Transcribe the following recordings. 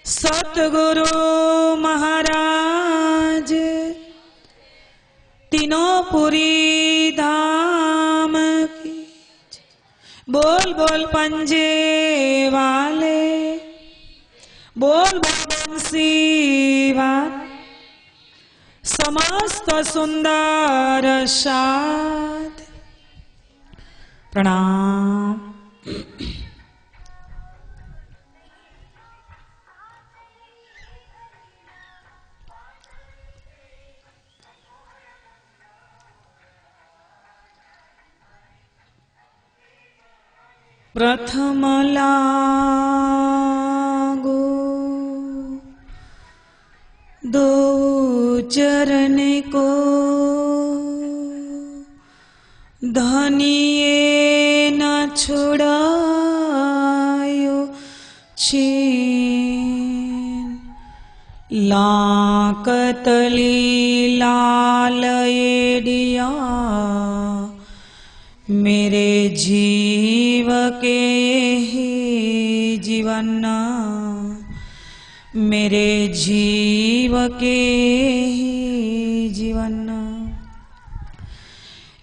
सतगुरु महाराज तीनों पुरी धाम की। बोल बोल पंजे वाले, बोल बोल बंसी वाले, समस्त सुंदर साध। प्रणाम। प्रथम लागो दो चरण को, धनिये न छुड़ायो छीन। लाकतली लाल एडिया मेरे जीव के ही जीवन, मेरे जीव के ही जीवन।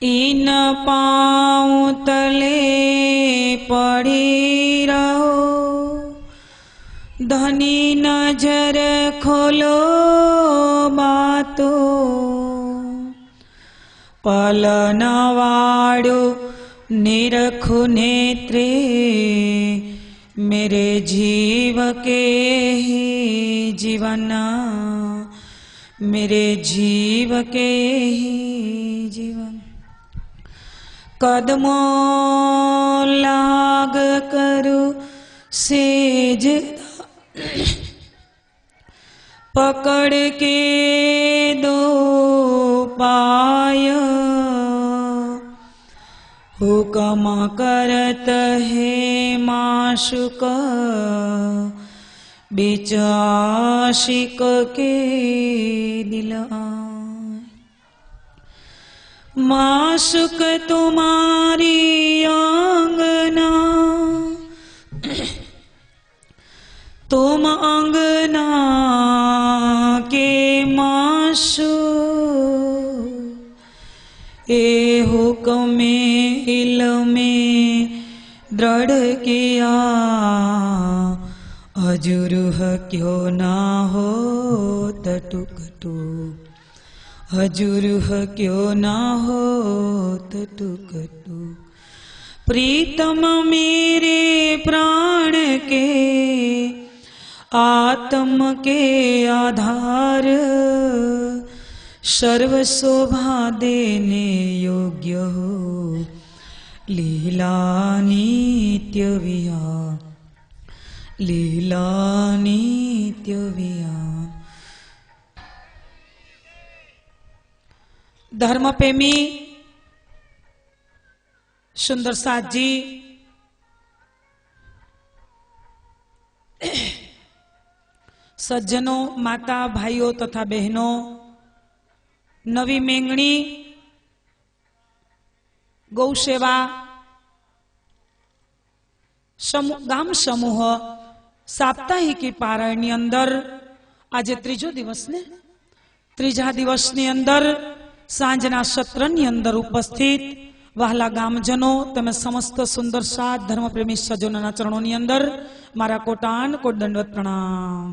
इन पाँव तले पड़ी रहो, धनी नजर खोलो बातों। पलनवाड़ो निरखु नेत्रे मेरे जीव के ही जीवन, मेरे जीव के ही जीवन। कदमों लाग करो सेज पकड़ के दो पाय, हुक्म करत है माशुक बीच आशिक के दिल। माशुक तुम्हारी आंगना, तुम अंगना के माशु। ए हुक्म इल्मे दृढ़ किया, हजुरुह क्यों ना हो टुकटू, हजुरुह क्यों ना हो टुकटू। प्रीतम मेरे प्राण के आत्म के आधार, सर्व शोभा देने योग्य हो लीला नित्य विहार, लीला नित्य विहार। धर्म प्रेमी सुंदर साथ जी सज्जनों, माता भाइयों तथा बहनों, नवी मेंगणी गौ सेवा गाम समूह साप्ताहिकी पारायण अंदर आज त्रीजो दिवस ने, त्रीजा दिवस अंदर सांजना सत्र अंदर उपस्थित वहाला गामजनों तमे समस्त सुंदर साथ धर्मप्रेमी सज्जनों चरणों अंदर मारा कोटान कोट दंडवत प्रणाम।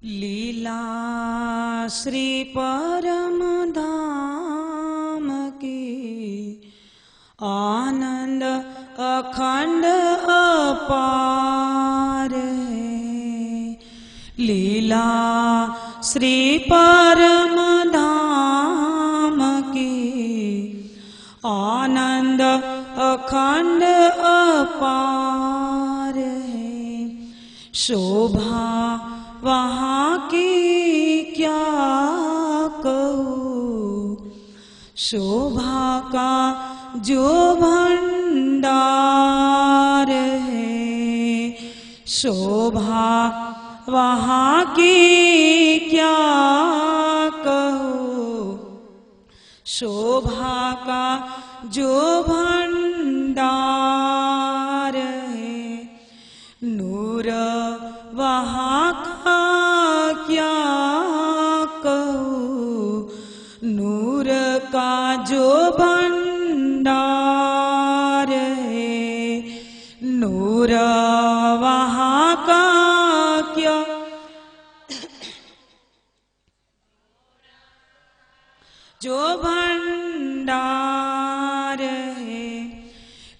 लीला श्री परम धाम की आनंद अखंड अपार है। लीला श्री परम धाम की आनंद अखंड अपार है। शोभा वहाँ की क्या कहूँ, शोभा का जो भंडार है। शोभा वहाँ की क्या कहूँ, शोभा का जो भंडार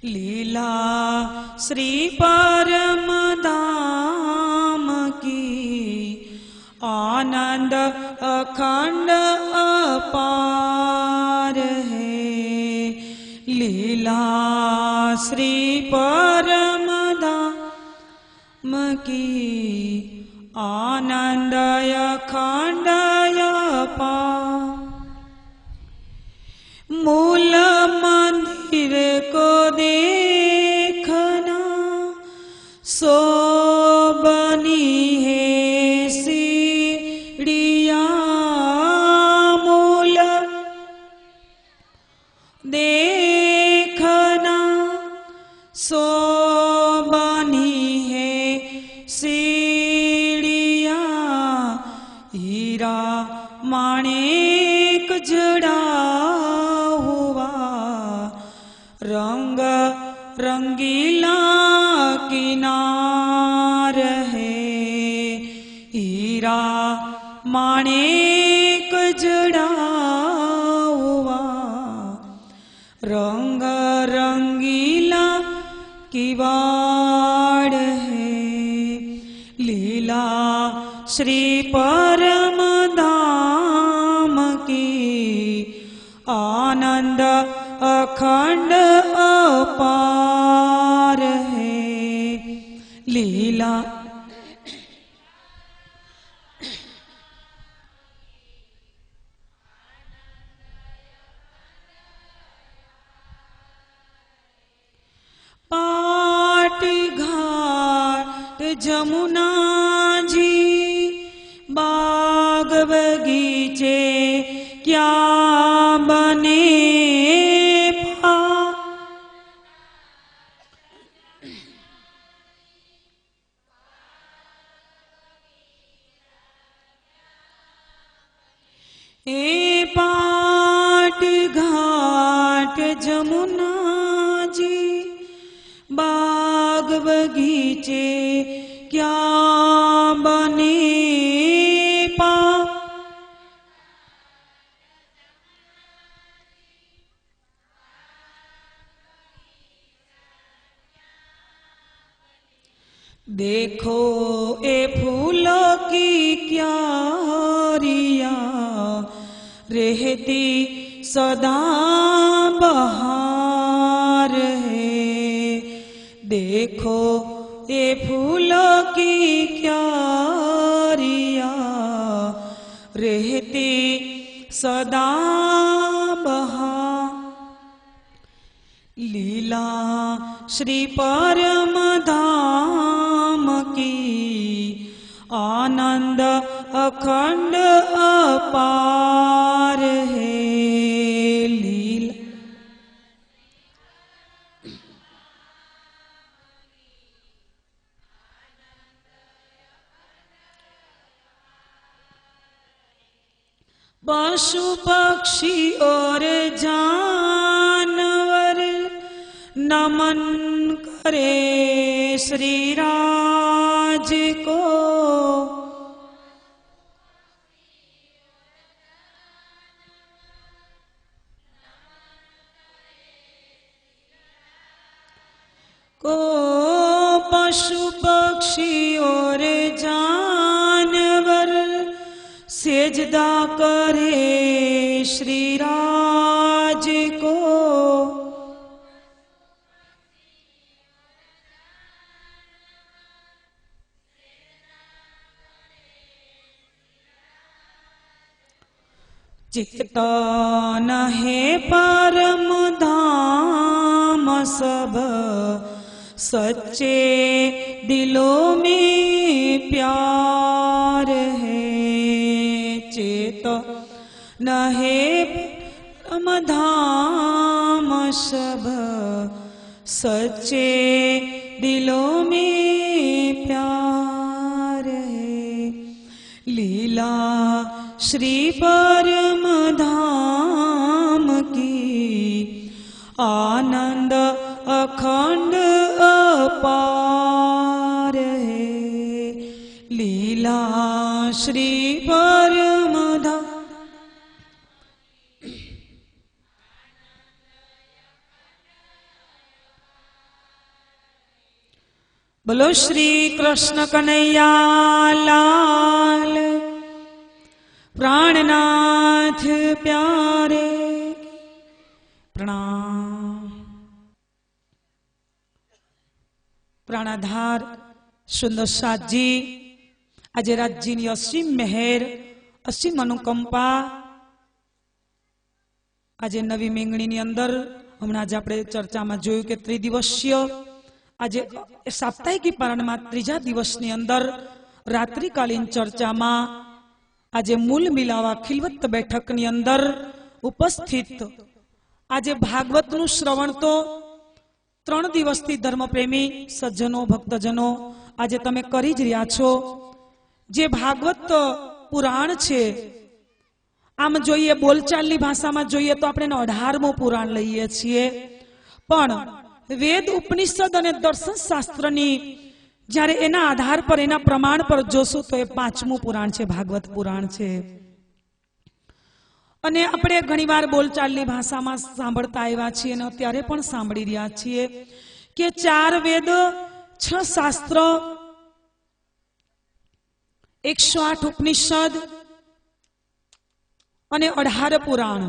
लीला श्री परम धाम की आनंद अखंड अपार है। लीला श्री परम धाम की आनंद अखंड अपार। मूल मंदिर को देखना सो बनी है सीढ़ियाँ। मूल देखना सो बनी है सीढ़ियाँ। हीरा माणिक जड़ा रंग रंगीला किनार है। हीरा माणिक जड़ा हुआ रंग रंगीला किवाड़ है। लीला श्री परम धाम की आनंद अखंड अपार है। लीला पाटी घाट जमुना जी बाग बगीचे क्या बने। ए पाट घाट जमुना जी बाग बगीचे क्या बने। पा देखो ए फूलों की क्यारियाँ रहती सदा बहार है। देखो ये फूलों की क्यारियाँ रहती सदा बहार। लीला श्री परम धाम की आनंद अखंड अपार है। लीला पशु पक्षी और जानवर नमन करे श्री राज को। पशु पक्षी और जानवर सेजदा करे श्री राज को। चित्तन है परम धाम सब सच्चे दिलों में प्यार है। चेतन है परम धाम सब सच्चे दिलों में प्यार है। लीला श्री परम धाम की आनंद अखंड अपार है। लीला श्री परम धाम बोलो श्री कृष्ण कन्हैया लाल, प्राणनाथ प्यारे प्रणाम। प्राणाधार सुंदर साथ जी आज राज्य की असीम मेहर असीम अनुकंपा आज नवी मेंगणी अंदर हमणां ज आपणे चर्चामां जोयुं के त्रिदिवसीय आज साप्ताहिकी पारण में त्रीजा दिवसनी अंदर रात्रिकालीन चर्चा में आज मूल मिलावा खिलवत बैठकनी अंदर उपस्थित आज भागवतनु श्रवण तो 3 दिवसथी धर्मप्रेमी सज्जनों भक्तजनों आज तमे करी ज रह्या छो। जे भागवत पुराण छे आम जोईए बोलचालनी भाषा में जोईए तो आपणे 18मुं पुराण लईए छीए, पण वेद उपनिषद और दर्शन शास्त्र जયારે एना आधार पर एना प्रमाण पर जोशो तो ए 5मुं पुराण छे, भागवत पुराण छे। अने आपणे घणीवार बोलचालनी भाषा में सांभळता आव्या छीए अने अत्यारे पण सांभळी रह्या छीए के 4 वेद 6 शास्त्र 108 उपनिषद अने 18 पुराण।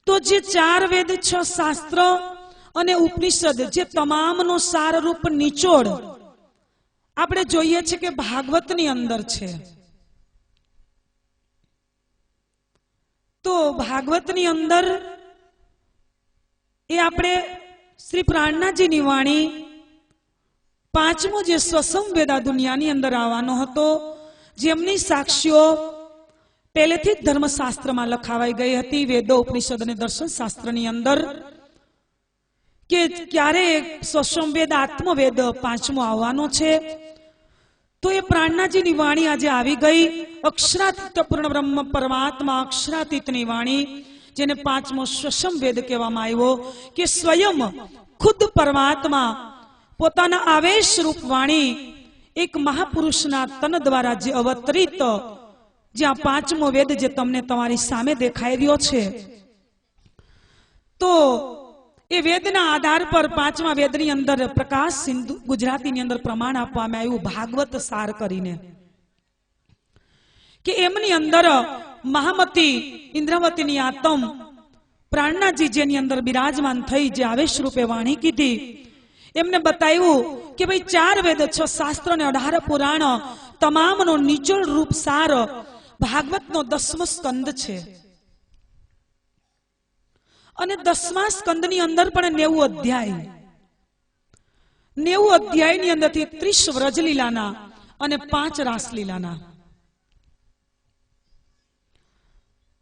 तो जे 4 वेद 6 शास्त्र अने उपनिषद जे तमामनो सार रूप निचोड़ आपणे जोईए छे के भागवतनी अंदर छे। तो भागवतनी अंदर ए आपणे श्री प्राणनाथजीनी वाणी 5मो जे स्वसंवेद आ दुनियानी अंदर आवવાનો હતો જેમની સાક્ષીઓ पहलेथी धर्मशास्त्र में लखावाई गई थी वेदो उपनिषद और दर्शन शास्त्र अंदर के क्यारे स्वसंवेद आत्मवेद 5मो आवવાનો छे। तो ये प्राणनाथजी नी वाणी आज आवी गई अक्षरातीत पूर्ण ब्रह्म परमात्मा अक्षरातीत नी वाणी जेने 5मो स्वसंवेद कहेवामां आव्यो के स्वयं खुद परमात्मा पोताना आवेश रूप वाणी एक महापुरुषना तन द्वारा जे अवतरित ज्यां 5मो वेद जे तमने तमारी सामे देखाई रह्यो छे तो ए वेदना आधार पर 5मा वेदनी अंदर प्रकाश सिंधु गुजराती अंदर प्रमाण आपवामां आव्युं भागवत सार करीने के एमनी अंदर महामती इंद्रावतीनी आत्म प्राणनाथजी जेनी अंदर विराजमान थई जे आवेश रूपे वाणी कीधी एमने बताव्युं के भाई 4 वेद 6 शास्त्र ने 18 पुराण तमामनो निचोड़ रूप सार भागवतनो 10मो स्कंद छे अने 10मा स्कंदनी अंदर पण 90 अध्याय 90 अध्यायनी अंदरथी 30 व्रजलीलाना अने 5 रासलीलाना।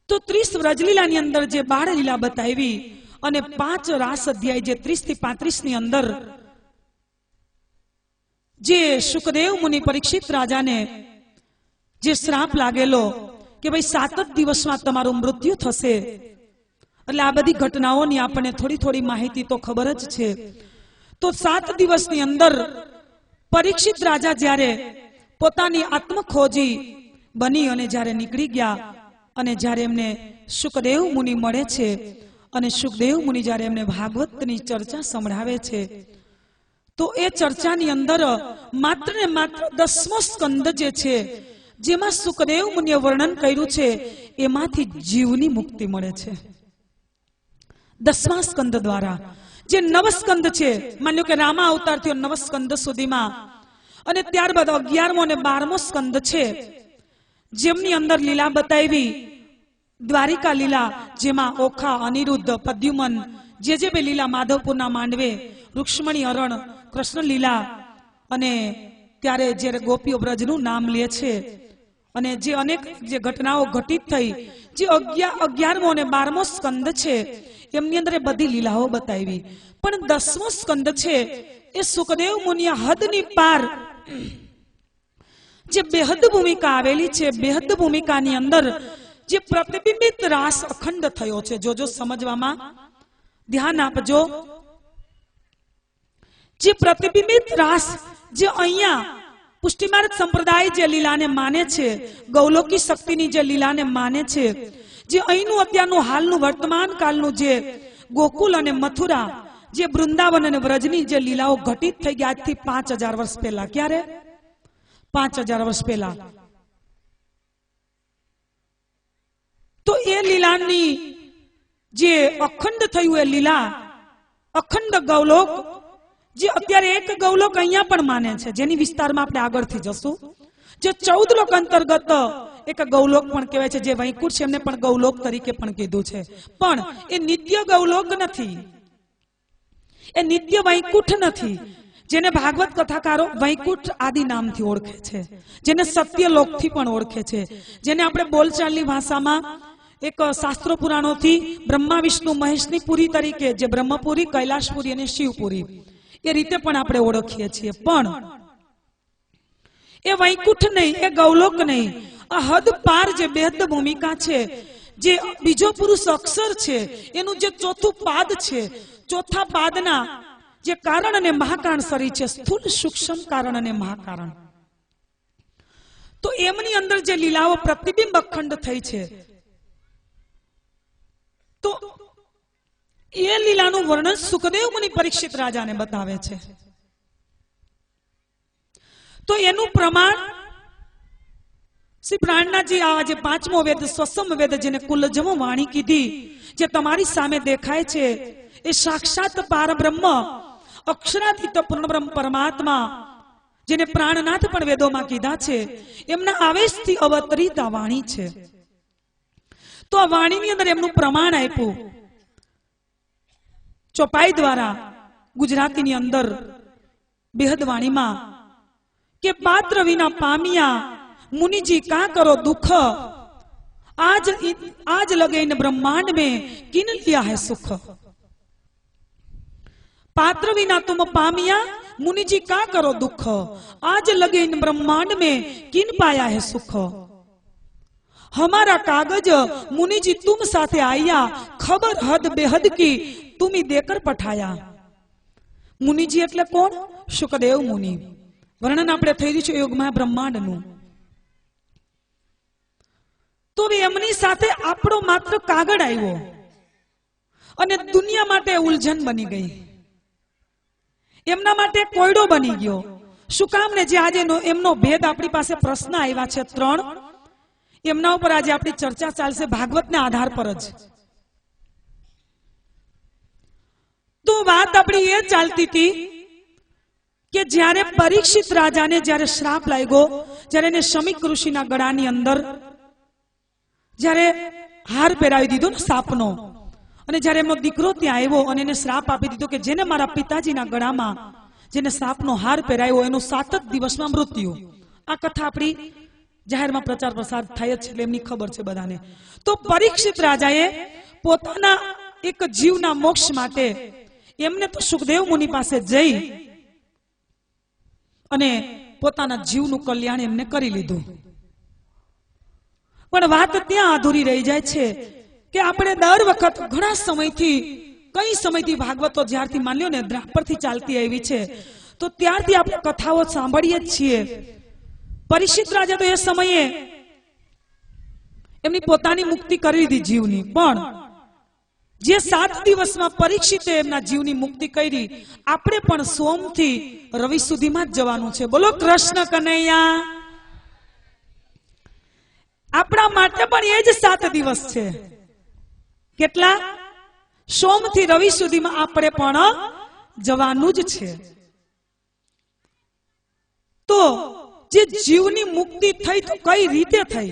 तो 30 व्रजलीलानी अंदर जे बाळलीला बतावी अने 5 रास अध्याय जे 30 थी 35 नी अंदर जे शुकदेव मुनि परीक्षित राजा ने जे श्राप लागेलो के भाई 7 दिवस में तमारू मृत्यु थशे એટલે આ બધી ઘટનાઓની આપણને થોડી થોડી માહિતી તો ખબર જ છે। તો 7 દિવસની અંદર પરીક્ષિત રાજા જ્યારે પોતાની આત્મખોજી બની અને જ્યારે નીકળી ગયા અને જ્યારે એમને શુકદેવ મુનિ મળે છે અને શુકદેવ મુનિ જ્યારે એમને ભાગવતની ચર્ચા સંભળાવે છે तो ए चर्चानी अंदर मात्र ने मात्र 10मो स्कंद जे छे जेमां सुखदेव मुनिए वर्णन कर्युं छे एमांथी जीवनी मुक्ति मळे छे। 10मा स्कंद द्वारा जे 9 स्कंद छे मान्यो के रामा अवतार थयो 9 स्कंद सुधीमां अने त्यारबाद 11मो अने 12मो स्कंद छे जेमनी अंदर लीला बतावी द्वारिका लीला जेमां ओखा अनिरुद्ध पद्युमन जे बे लीला माधवपुरना मांडवे रुक्ष्मणी हरण कृष्ण लीला अने त्यारे जे गोपीओ ब्रजनु नाम ले छे अने जे अनेक जे घटनाओं घटित थई जे 11मो अने 12मो स्कंद छे एमनी अंदर बधी लीलाओ बतावी पण 10मो स्कंद छे ए सुखदेव मुनिए हदनी पार जे बेहद भूमिका आवेली छे बेहद भूमिकानी अंदर जे प्रतिबिंबित रास अखंड थयो छे जो समजवामां ध्यान आपजो जे प्रतिबिंबित रास जे अहींया पुष्टिमार्ग संप्रदाय जे लीला ने माने छे गौलोकी शक्तिनी जे लीला ने माने छे जे अहींनु अत्यारनु हालनु वर्तमान कालनु जे गोकुल अने मथुरा જે વૃંદાવન અને વ્રજની જે લીલાઓ ઘટિત થઈ ગયા આજથી 5000 વર્ષ પહેલા. ક્યારે? 5000 વર્ષ પહેલા. તો એ લીલાની જે અખંડ થયું, એ લીલા અખંડ ગૌલોક, જે અત્યારે એક ગૌલોક અહીંયા પણ માને છે, જેની વિસ્તારમાં આપણે આગળથી જશું. જે 14 લોક અંતર્ગત એક ગૌલોક પણ કહેવાય છે, જે વૈકુંઠ છે એમને પણ ગૌલોક તરીકે પણ કીધું છે. પણ એ નિત્ય ગૌલોક નથી, એ નિત્ય વૈકુંઠ નથી, જેને ભાગવત કથાકારો વૈકુંઠ આદિ નામથી ઓળખે છે, જેને સત્યલોકથી પણ ઓળખે છે, જેને આપણે બોલચાલની ભાષામાં એક શાસ્ત્રો પુરાણોથી બ્રહ્મા વિષ્ણુ મહેશની પુરી તરીકે, જે બ્રહ્મપુરી, કૈલાશપુરી અને શિવપુરી, એ રીતે પણ આપણે ઓળખીએ છીએ. પણ એ વૈકુંઠ નહીં, એ ગૌલોક નહીં, આ હદ પાર જે બેહદ ભૂમિકા છે, જે બીજો પુરુષ અક્ષર છે, એનું જે ચોથું પાદ છે, ચોથા પાદના જે કારણ અને મહાકારણ શરીર છે, સ્થૂળ સૂક્ષ્મ કારણ અને મહાકારણ, તો એમની અંદર જે લીલાઓ પ્રતિબિંબ અખંડ થઈ છે, તો એ લીલાનું વર્ણન સુખદેવ મુનિ પરીક્ષિત રાજાને બતાવે છે. તો એનું પ્રમાણ શ્રી પ્રાણનાથજી આ જે 5મો વેદ સ્વસમ વેદ, જેને કુલજમ વાણી કીધી, જે તમારી સામે દેખાય છે, એ સાક્ષાત પારબ્રહ્મ અક્ષરાતીત પૂર્ણબ્રહ્મ પરમાત્મા, જેને પ્રાણનાથ પણ વેદોમાં કીધા છે, એમના આવેશથી અવતરિત આ વાણી છે. તો આ વાણીની અંદર એમનું પ્રમાણ આપ્યું ચોપાઈ દ્વારા ગુજરાતીની અંદર બેહદ વાણીમાં, કે પાત્ર વિના પામિયા मुनिजी का करो दुख, आज लगे इन ब्रह्मांड में किन लिया है सुख. पात्र विना तुम पामिया मुनिजी का करो दुख, आज लगे इन ब्रह्मांड में किन पाया है सुख. हमारा कागज मुनिजी तुम साथे आया, खबर हद बेहद की तुम ही देकर पठाया. मुनिजी એટલે કોણ? શુકદેવ મુનિ. વર્ણન આપણે થઈ રહ્યું છે યોગમાં બ્રહ્માંડનું. તો એમની સાથે આપણો માત્ર કાગળ આવ્યો અને દુનિયા માટે ઉલઝન બની ગઈ, એમના માટે કોયડો બની ગયો. શું કામ ને? જે આજે એમનો ભેદ આપણી પાસે પ્રશ્ન આવ્યા છે 3, એમના ઉપર આજે આપણી ચર્ચા ચાલશે ભાગવતના આધાર પર જ. તો વાત આપણી એ ચાલતી હતી કે જ્યારે પરીક્ષિત રાજાને જ્યારે શ્રાપ લાગ્યો, જ્યારે એને શમીક ઋષિના ગળાની અંદર જ્યારે હાર પહેરાવી દીધો ને સાપનો, અને જ્યારે એમનો દીકરો ત્યાં આવ્યો અને એને શ્રાપ આપી દીધો કે જેને મારા પિતાજીના ગળામાં જેને સાપનો હાર પહેરાવ્યો એનું 7 જ દિવસમાં મૃત્યુ. આ કથા આપણી જાહેરમાં પ્રચાર પ્રસાર થાય જ છે, એટલે એમની ખબર છે બધાને. તો પરીક્ષિત રાજાએ પોતાના એક જીવના મોક્ષ માટે એમને તો સુખદેવ મુનિ પાસે જઈ અને પોતાના જીવનું કલ્યાણ એમને કરી લીધું. પણ વાત ત્યાં અધૂરી રહી જાય છે કે આપણે દર વખત ઘણા સમયથી, કઈ સમયથી ભાગવતો જ્યારથી માન્યો ને દ્રાપરથી ચાલતી આવી છે, તો ત્યારથી આપણે કથાઓ સાંભળીએ જ છીએ. પરીક્ષિત રાજા તો એ સમયે એમની પોતાની મુક્તિ કરી લીધી જીવની, પણ જે 7 દિવસમાં પરીક્ષિતે એમના જીવની મુક્તિ કરી, આપણે પણ સોમથી રવિ સુધીમાં જ જવાનું છે. બોલો કૃષ્ણ કનૈયા. આપણા માટે પણ એ જ 7 દિવસ છે. કેટલા? સોમથી રવિ સુધીમાં આપણે પણ જવાનું જ છે. તો જે જીવની મુક્તિ થઈ તો કઈ રીતે થઈ?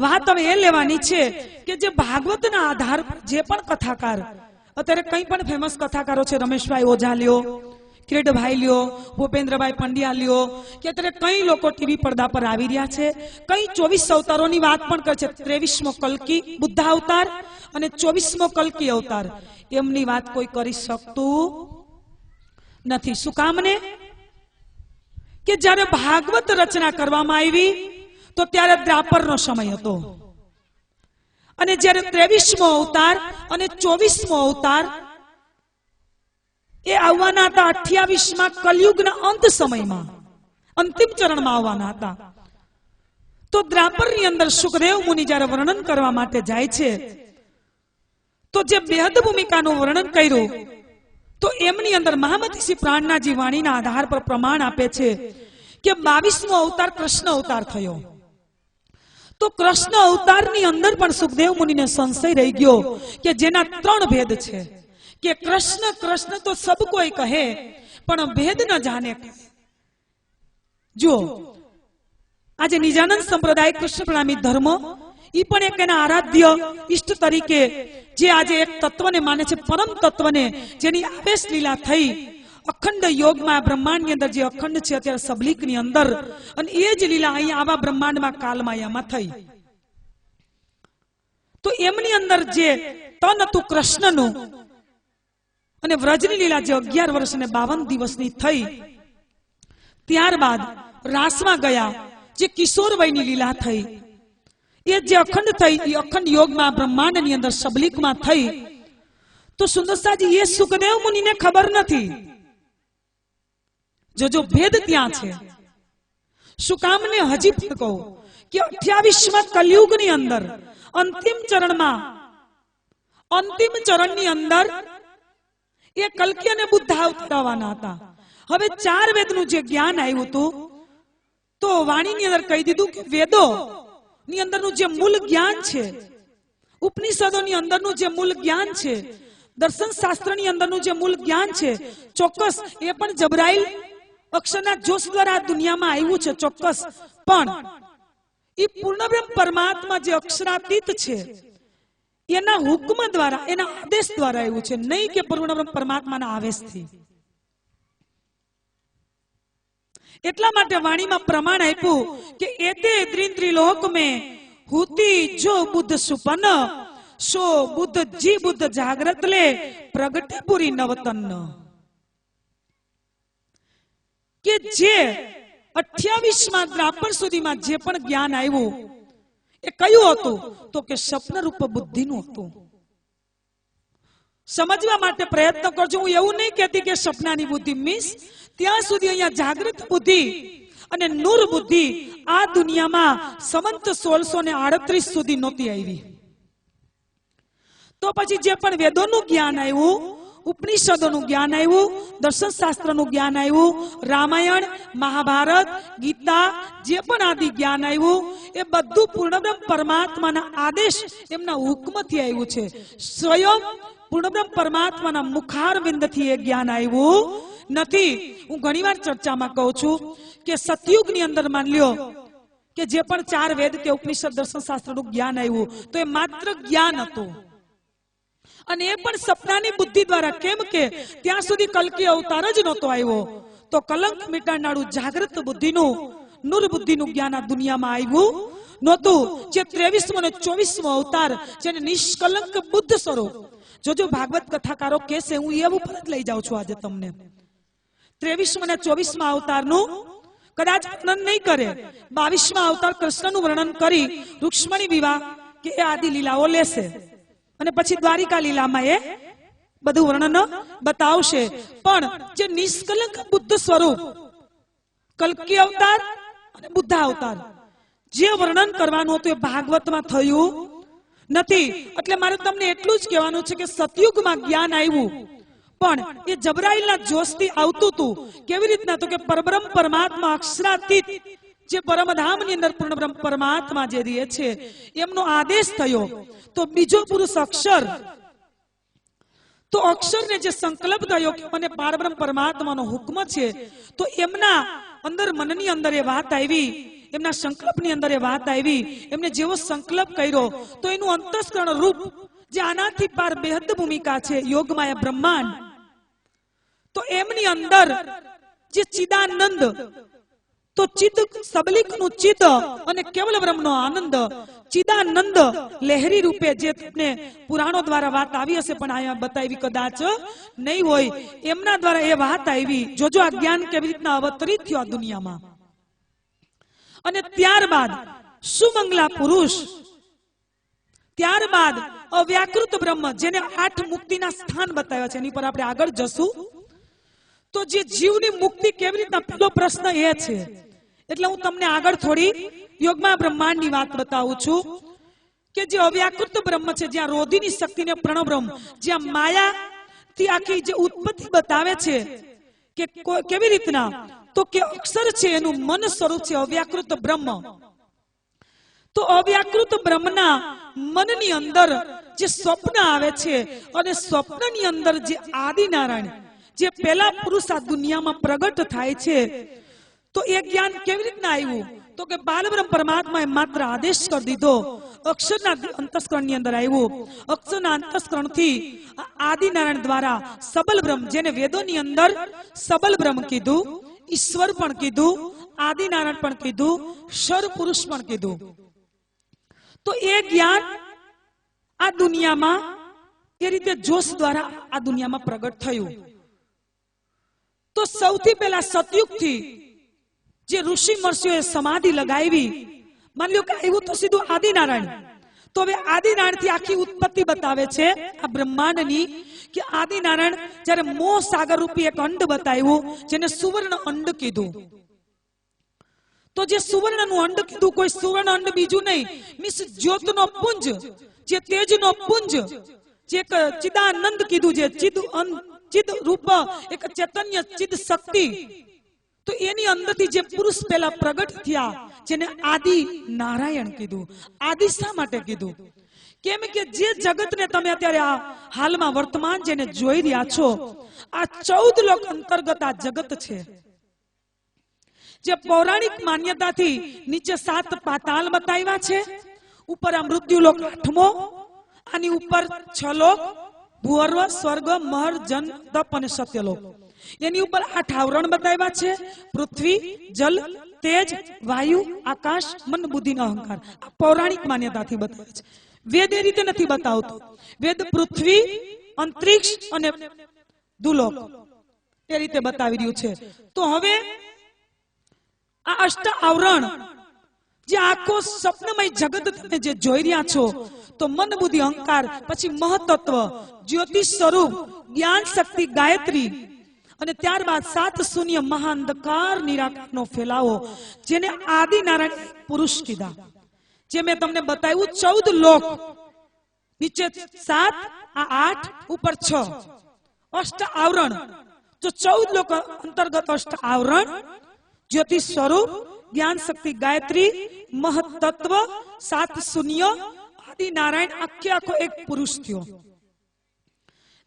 વાત હવે એ લેવાની છે કે જે ભાગવતના આધાર પર જે પણ કથાકાર, અત્યારે કઈ પણ ફેમસ કથાકારો છે, રમેશભાઈ ઓઝા લ્યો, કિરીટભાઈ લ્યો, ભૂપેન્દ્રભાઈ પંડ્યા લ્યો, કે અત્યારે કઈ લોકો ટીવી પડદા પર આવી રહ્યા છે, કઈ 24 અવતારોની વાત પણ કરે છે. 23મો કલ્કી બુદ્ધ અવતાર અને 24મો કલ્કી અવતાર, એમની વાત કોઈ કરી શકતું નથી. શું કામ ને? કે જ્યારે ભાગવત રચના કરવામાં આવી તો ત્યારે દ્રાપરનો સમય હતો, અને જ્યારે 23મો અવતાર અને 24મો અવતાર એ આવવાના હતા 28માં કલયુગના અંત સમયમાં, અંતિમ ચરણમાં આવવાના હતા. તો દ્રાપરની અંદર સુખદેવ મુનિ જ્યારે વર્ણન કરવા માટે જાય છે, તો જે બેહદ ભૂમિકાનું વર્ણન કર્યું, તો એમની અંદર મહામતીસી પ્રાણનાજી વાણીના આધાર પર પ્રમાણ આપે છે કે 22મો અવતાર કૃષ્ણ અવતાર થયો. તો કૃષ્ણ અવતારની અંદર પણ સુખદેવ મુનિને સંશય રહી ગયો કે જેના 3 ભેદ છે કે કૃષ્ણ કૃષ્ણ તો સબ કોઈ કહે પણ ભેદ ન જાને. જો આજે નિજાનંદ સંપ્રદાય કૃષ્ણ પ્રણામી ધર્મ ઈ પણ એક એના આરાધ્ય ઈષ્ટ તરીકે જે આજે એક તત્વને માને છે, પરમ તત્વને, જેની આવેશ લીલા થઈ અખંડ યોગમાં બ્રહ્માંડની અંદર જે અખંડ છે અત્યારે સબલીકની અંદર, અને એ જ લીલા અહીંયા આવા બ્રહ્માંડમાં કાલમાયામાં થઈ. તો એમની અંદર જે તન હતું કૃષ્ણનું અને વ્રજની લીલા જે 11 વર્ષ અને 52 દિવસની થઈ, ત્યારબાદ રાસમાં ગયા જે કિશોર વયની લીલા થઈ, એ જે અખંડ થઈ એ અખંડ યોગમાં બ્રહ્માંડની અંદર સબલીકમાં થઈ. તો સુંદરસાજી એ સુખદેવ મુનિને ખબર નથી. જો ભેદ ત્યાં છે. શું કામ ને હજી પણ કહું કે 28મા કલયુગની અંદર અંતિમ ચરણની અંદર એ કલ્કી અને બુદ્ધ અવતરવાના હતા. હવે 4 વેદનું જે જ્ઞાન આવ્યું હતું, તો વાણીની અંદર કહી દીધું કે વેદો ની અંદરનું જે મૂળ જ્ઞાન છે, ઉપનિષદોની અંદરનું જે મૂળ જ્ઞાન છે, દર્શન શાસ્ત્રની અંદરનું જે મૂળ જ્ઞાન છે, ચોક્કસ એ પણ જબરાઈલ અક્ષરના જોશ દ્વારા આ દુનિયામાં આવ્યું છે ચોક્કસ, પણ એ પૂર્ણબ્રહ્મ પરમાત્મા જે અક્ષરાતીત છે એના હુકમ દ્વારા, એના આદેશ દ્વારા આવ્યું છે, નહીં કે પૂર્ણબ્રહ્મ પરમાત્માના આવેશથી. એટલા માટે વાણીમાં પ્રમાણ આપ્યું કે એતે ત્રિલોક में हुती जो बुद्ध सुपन सो बुद्ध जी बुद्ध जागृत ले प्रगटे पूरी नवतन. કે જે 28મા દ્રાપણ સુધીમાં જે પણ જ્ઞાન આવ્યું એ કયું હતું? તો કે સ્વપ્ન રૂપ બુદ્ધિનું હતું. સમજવા માટે પ્રયત્ન કરજો. હું એવું નહીં કહેતી કે સપનાની બુદ્ધિ મીન્સ ત્યાં સુધી અહીંયા જાગૃત બુદ્ધિ અને નૂર બુદ્ધિ આ દુનિયામાં સંવંત 1638 સુધી નહોતી આવી. તો પછી જે પણ વેદોનું જ્ઞાન આવ્યું, ઉપનિષદોનું જ્ઞાન આવ્યું, દર્શન શાસ્ત્રનું જ્ઞાન આવ્યું, રામાયણ, મહાભારત, ગીતા, જે પણ આદિ જ્ઞાન આવ્યું એ બધું પૂર્ણબ્રહ્મ પરમાત્માના આદેશ, એમના હુકમથી આવ્યું છે. સ્વયં પૂર્ણબ્રહ્મ પરમાત્માના મુખારવિંદથી એ જ્ઞાન આવ્યું નથી. હું ઘણીવાર ચર્ચામાં કહું છું કે સતયુગની અંદર માન લ્યો કે જે પણ 4 વેદ કે ઉપનિષદ દર્શન શાસ્ત્રનું જ્ઞાન આવ્યું તો એ માત્ર જ્ઞાન હતું, અને એ પણ સપનાની બુદ્ધિ દ્વારા. કેમ કે ત્યાં સુધી કલ્કી અવતાર જ નહોતો આવ્યો. તો કલંક મિટાડનારું જાગૃત બુદ્ધિનું, નૂર બુદ્ધિનું જ્ઞાન આ દુનિયામાં આવ્યું નહોતું. જે 23મો અને 24મો અવતાર, જેને નિષ્કલંક બુદ્ધ સ્વરૂપ. જોજો ભાગવત કથાકારો કહેશે, હું એવું પર જ લઈ જાઉં છું આજે તમને. 23મા અને 24મા અવતારનું કદાચ વર્ણન નહીં કરે. 22મા અવતાર કૃષ્ણનું વર્ણન કરી રૂક્ષ્મણી વિવાહ કે એ આદિ લીલાઓ લેશે, અને પછી દ્વારિકા લીલામાં એ બધું વર્ણન બતાવશે. પણ જે નિષ્કલંક બુદ્ધ સ્વરૂપ કલ્કી અવતાર અને બુદ્ધ અવતાર જે વર્ણન કરવાનું હતું એ ભાગવતમાં થયું નથી. એટલે મારે તમને એટલું જ કહેવાનું છે કે સતયુગમાં જ્ઞાન આવ્યું, પણ એ જબરાઈલના જોશથી આવતું હતું. કેવી રીતના? તો કે પરબ્રહ્મ પરમાત્મા અક્ષરાતીત જે પરમધામની અંદર પૂર્ણબ્રહ્મ પરમાત્મા જે રહે છે એમનો આદેશ થયો. તો બીજો પુરુષ અક્ષર, તો અક્ષરને જે સંકલ્પ થયો કે મને પરબ્રહ્મ પરમાત્માનો હુકમ છે, તો એમના અંદર મનની અંદર એ વાત આવી, એમના સંકલ્પની અંદર એ વાત આવી. એમને જેવો સંકલ્પ કર્યો તો એનું અંતસ્કરણ રૂપ જે આનાથી પાર બેહદ ભૂમિકા છે, યોગમાયા બ્રહ્માંડ, તો એમની અંદર જે ચિદાનંદ, તો ચિદ સબલિકનું ચિદ અને કેવલ બ્રહ્મનો આનંદ, ચિદાનંદ લહેરી રૂપે જે તમને પુરાણો દ્વારા વાત આવી હશે, પણ અહીંયા બતાવી કદાચ નહીં હોય, એમના દ્વારા એ વાત આવી. જોજો આ જ્ઞાન કેવી રીતના અવતરિત થયું આ દુનિયામાં. અને ત્યારબાદ સુમંગલા પુરુષ, ત્યારબાદ અવ્યાકૃત બ્રહ્મ, જેને 8 મુક્તિના સ્થાન બતાવ્યા છે, એની પર આપણે આગળ જશું. તો જે જીવની મુક્તિ કેવી રીતના, પહેલો પ્રશ્ન એ છે. એટલે હું તમને આગળ થોડી યોગમાં બ્રહ્માંડની વાત બતાવું છું કે જે અવ્યાકૃત બ્રહ્મ છે, જ્યાં રોધિની શક્તિને પ્રણબ્રહ્મ, જ્યાં માયા થી આખી જે ઉત્પત્તિ બતાવે છે કે કેવી રીતના, તો કે અક્ષર છે એનું મન સ્વરૂપ છે અવ્યાકૃત બ્રહ્મ. તો અવ્યાકૃત બ્રહ્મના મનની અંદર જે સ્વપ્ન આવે છે અને સ્વપ્નની અંદર જે આદિનારાયણ જે પહેલા પુરુષ આ દુનિયામાં પ્રગટ થાય છે, તો એ જ્ઞાન કેવી રીતના આવ્યું? તો કે બાલબ્રહ્મ પરમાત્માએ માત્ર આદેશ કરી દીધો, અક્ષરના અંતસ્કરણની અંદર આવ્યું. અક્ષરના અંતસ્કરણથી આદિનારાયણ દ્વારા સબલ બ્રહ્મ, જેને વેદોની અંદર સબલ બ્રહ્મ કીધું, ઈશ્વર પણ કીધું, આદિનારાયણ પણ કીધું, શર પુરુષ પણ કીધું. તો એ જ્ઞાન આ દુનિયામાં એ રીતે જોશ દ્વારા આ દુનિયામાં પ્રગટ થયું. તો સૌથી પહેલા સતયુગથી જે ઋષિ મહર્ષિઓએ સમાધિ લગાવી, માની લો કે આવ્યું તો સીધું આદિનારાયણ. તો હવે આદિનારાયણથી આખી ઉત્પત્તિ બતાવે છે આ બ્રહ્માંડની, કે આદિનારાયણ જ્યારે મોહ સાગર રૂપી એક અંડ બતાવ્યું, જેને સુવર્ણ અંડ કીધું. તો જે સુવર્ણનું અંડ કીધું, કોઈ સુવર્ણ અંડ બીજું નહીં, મીન્સ જ્યોતનો પુંજ, જે તેજનો પુંજ, જે ચિદાનંદ કીધું, જે ચિદ રૂપ એક ચૈતન્ય ચિદ શક્તિ. તો એની અંદરથી જે પુરુષ પહેલા પ્રગટ થયા, જેને આદિ નારાયણ કીધું. આદિ શા માટે કીધું? કેમ કે જે જગતને તમે અત્યારે આ હાલમાં વર્તમાન જેને જોઈ રહ્યા છો, આ 14 લોક અંતર્ગત આ જગત છે. જે પૌરાણિક માન્યતાથી નીચે 7 પાતાળ બતાવ્યા છે, ઉપર આ મૃત્યુ લોક 8મો, આની ઉપર 6 લોક, ભૂઅર્વ, સ્વર્ગ, મહર, જન, તપ અને સત્યલોક. એની ઉપર 8 આવરણ બતાવ્યા છે: પૃથ્વી, જલ, તેજ, વાયુ, આકાશ, મન, બુદ્ધિ, અહંકાર. આ પૌરાણિક માન્યતાથી બતાવે છે. વેદ એ રીતે નથી બતાવતો. વેદ પૃથ્વી, અંતરિક્ષ અને દુલોક એ રીતે બતાવી રહ્યું છે. તો હવે આ અષ્ટ આવરણ, જે આખો સ્વપ્નમય જગત તમે જે જોઈ રહ્યા છો, તો મન, બુદ્ધિ, અહંકાર, પછી મહતત્વ, જ્યોતિષ સ્વરૂપ, જ્ઞાન શક્તિ, ગાયત્રી, અને ત્યારબાદ 7 શૂન્ય મહાઅંધકાર નિરાકારનો ફેલાવો, જેને આદિનારાયણ પુરુષ કીધા. જે મેં તમને બતાવ્યું 14 લોક, નીચે 7, આ 8, ઉપર 6, અષ્ટ આવરણ. તો 14 લોક અંતર્ગત અષ્ટ આવરણ, જ્યોતિષ સ્વરૂપ, જ્ઞાન શક્તિ, ગાયત્રી, મહતત્વ, 7 શૂન્ય, આદિનારાયણ, આખો એક પુરુષ થયો,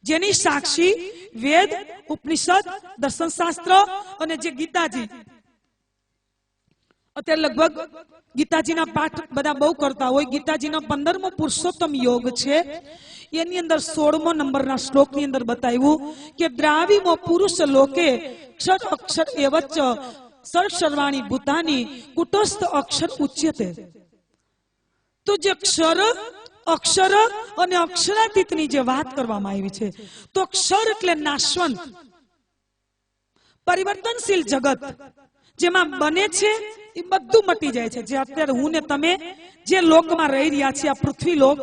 જેની સાક્ષી વેદ, ઉપનિષદ, દર્શન શાસ્ત્ર અને જે ગીતાજી. અત્યારે લગભગ ગીતાજીના પાઠ બધા બહુ કરતા હોય. ગીતાજીનો 15મો પુરુષોત્તમ યોગ છે, એની અંદર 16મો નંબરના શ્લોકની અંદર બતાવ્યું કે દ્રાવિમો પુરુષ લોકે ક્ષર અક્ષર એવચ્ચ સર્વસર્વાણી ભૂતાની કુટસ્થ અક્ષર ઉચ્યતે. તો જે ક્ષર, અક્ષર અને અક્ષરાતીતની જે વાત કરવામાં આવી છે, તો ક્ષર એટલે નાશવંત, પરિવર્તનશીલ જગત, જેમાં બને છે એ બધું મટી જાય છે. જે અત્યારે હું ને તમે જે લોકમાં રહી રહ્યા છીએ, આ પૃથ્વી લોક,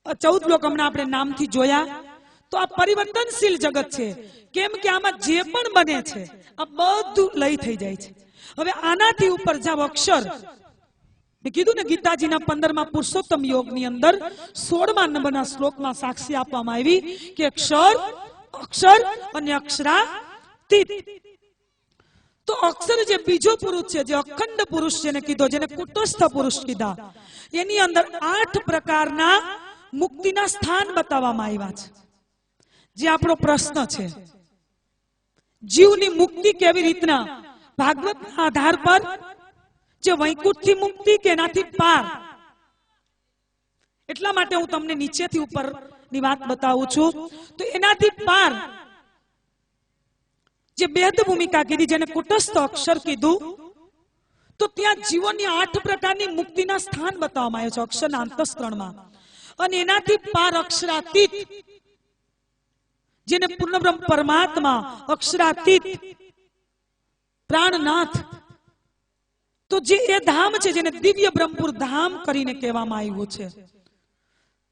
14 લોક હમણાં આપણે નામથી જોયા, તો આ પરિવર્તનશીલ જગત છે. કેમ કે આમાં જે પણ બને છે આ બધું લઈ થઈ જાય છે. હવે આનાથી ઉપર જાવ અક્ષર. મેં કીધું ને ગીતાજીના 15મા પુરુષોત્તમ યોગની અંદર 16મા નંબરના શ્લોકમાં સાક્ષી આપવામાં આવી કે અક્ષર, અક્ષર અને અક્ષરાતીત. તો અક્ષર જે બીજો પુરુષ છે, જે અખંડ પુરુષ જેને કીધો, જેને કુટસ્થ પુરુષ કીધા, એની અંદર 8 પ્રકારના મુક્તિના સ્થાન બતાવવામાં આવ્યા છે. જે આપણો પ્રશ્ન છે, જીવની મુક્તિ કેવી રીતના? ભાગવતના આધાર પર જે વૈકુંઠથી મુક્તિ કે એનાથી પાર. એટલા માટે હું તમને નીચેથી ઉપરની વાત બતાવું છું. તો એનાથી પાર જે બેદ ભૂમિકા કીધી, જેને કુટસ્થ અક્ષર કીધું, તો ત્યાં જીવનની 8 પ્રકારની મુક્તિના સ્થાન બતાવવામાં આવ્યા છે અક્ષરના અંતસ્કરણમાં. અને એનાથી પાર અક્ષરાતીત, જેને પૂર્ણબ્રહ્મ પરમાત્મા, અક્ષરાતીત, પ્રાણનાથ. તો જે એ ધામ છે, જેને દિવ્ય બ્રહ્મપુર ધામ કરીને કહેવામાં આવ્યું છે,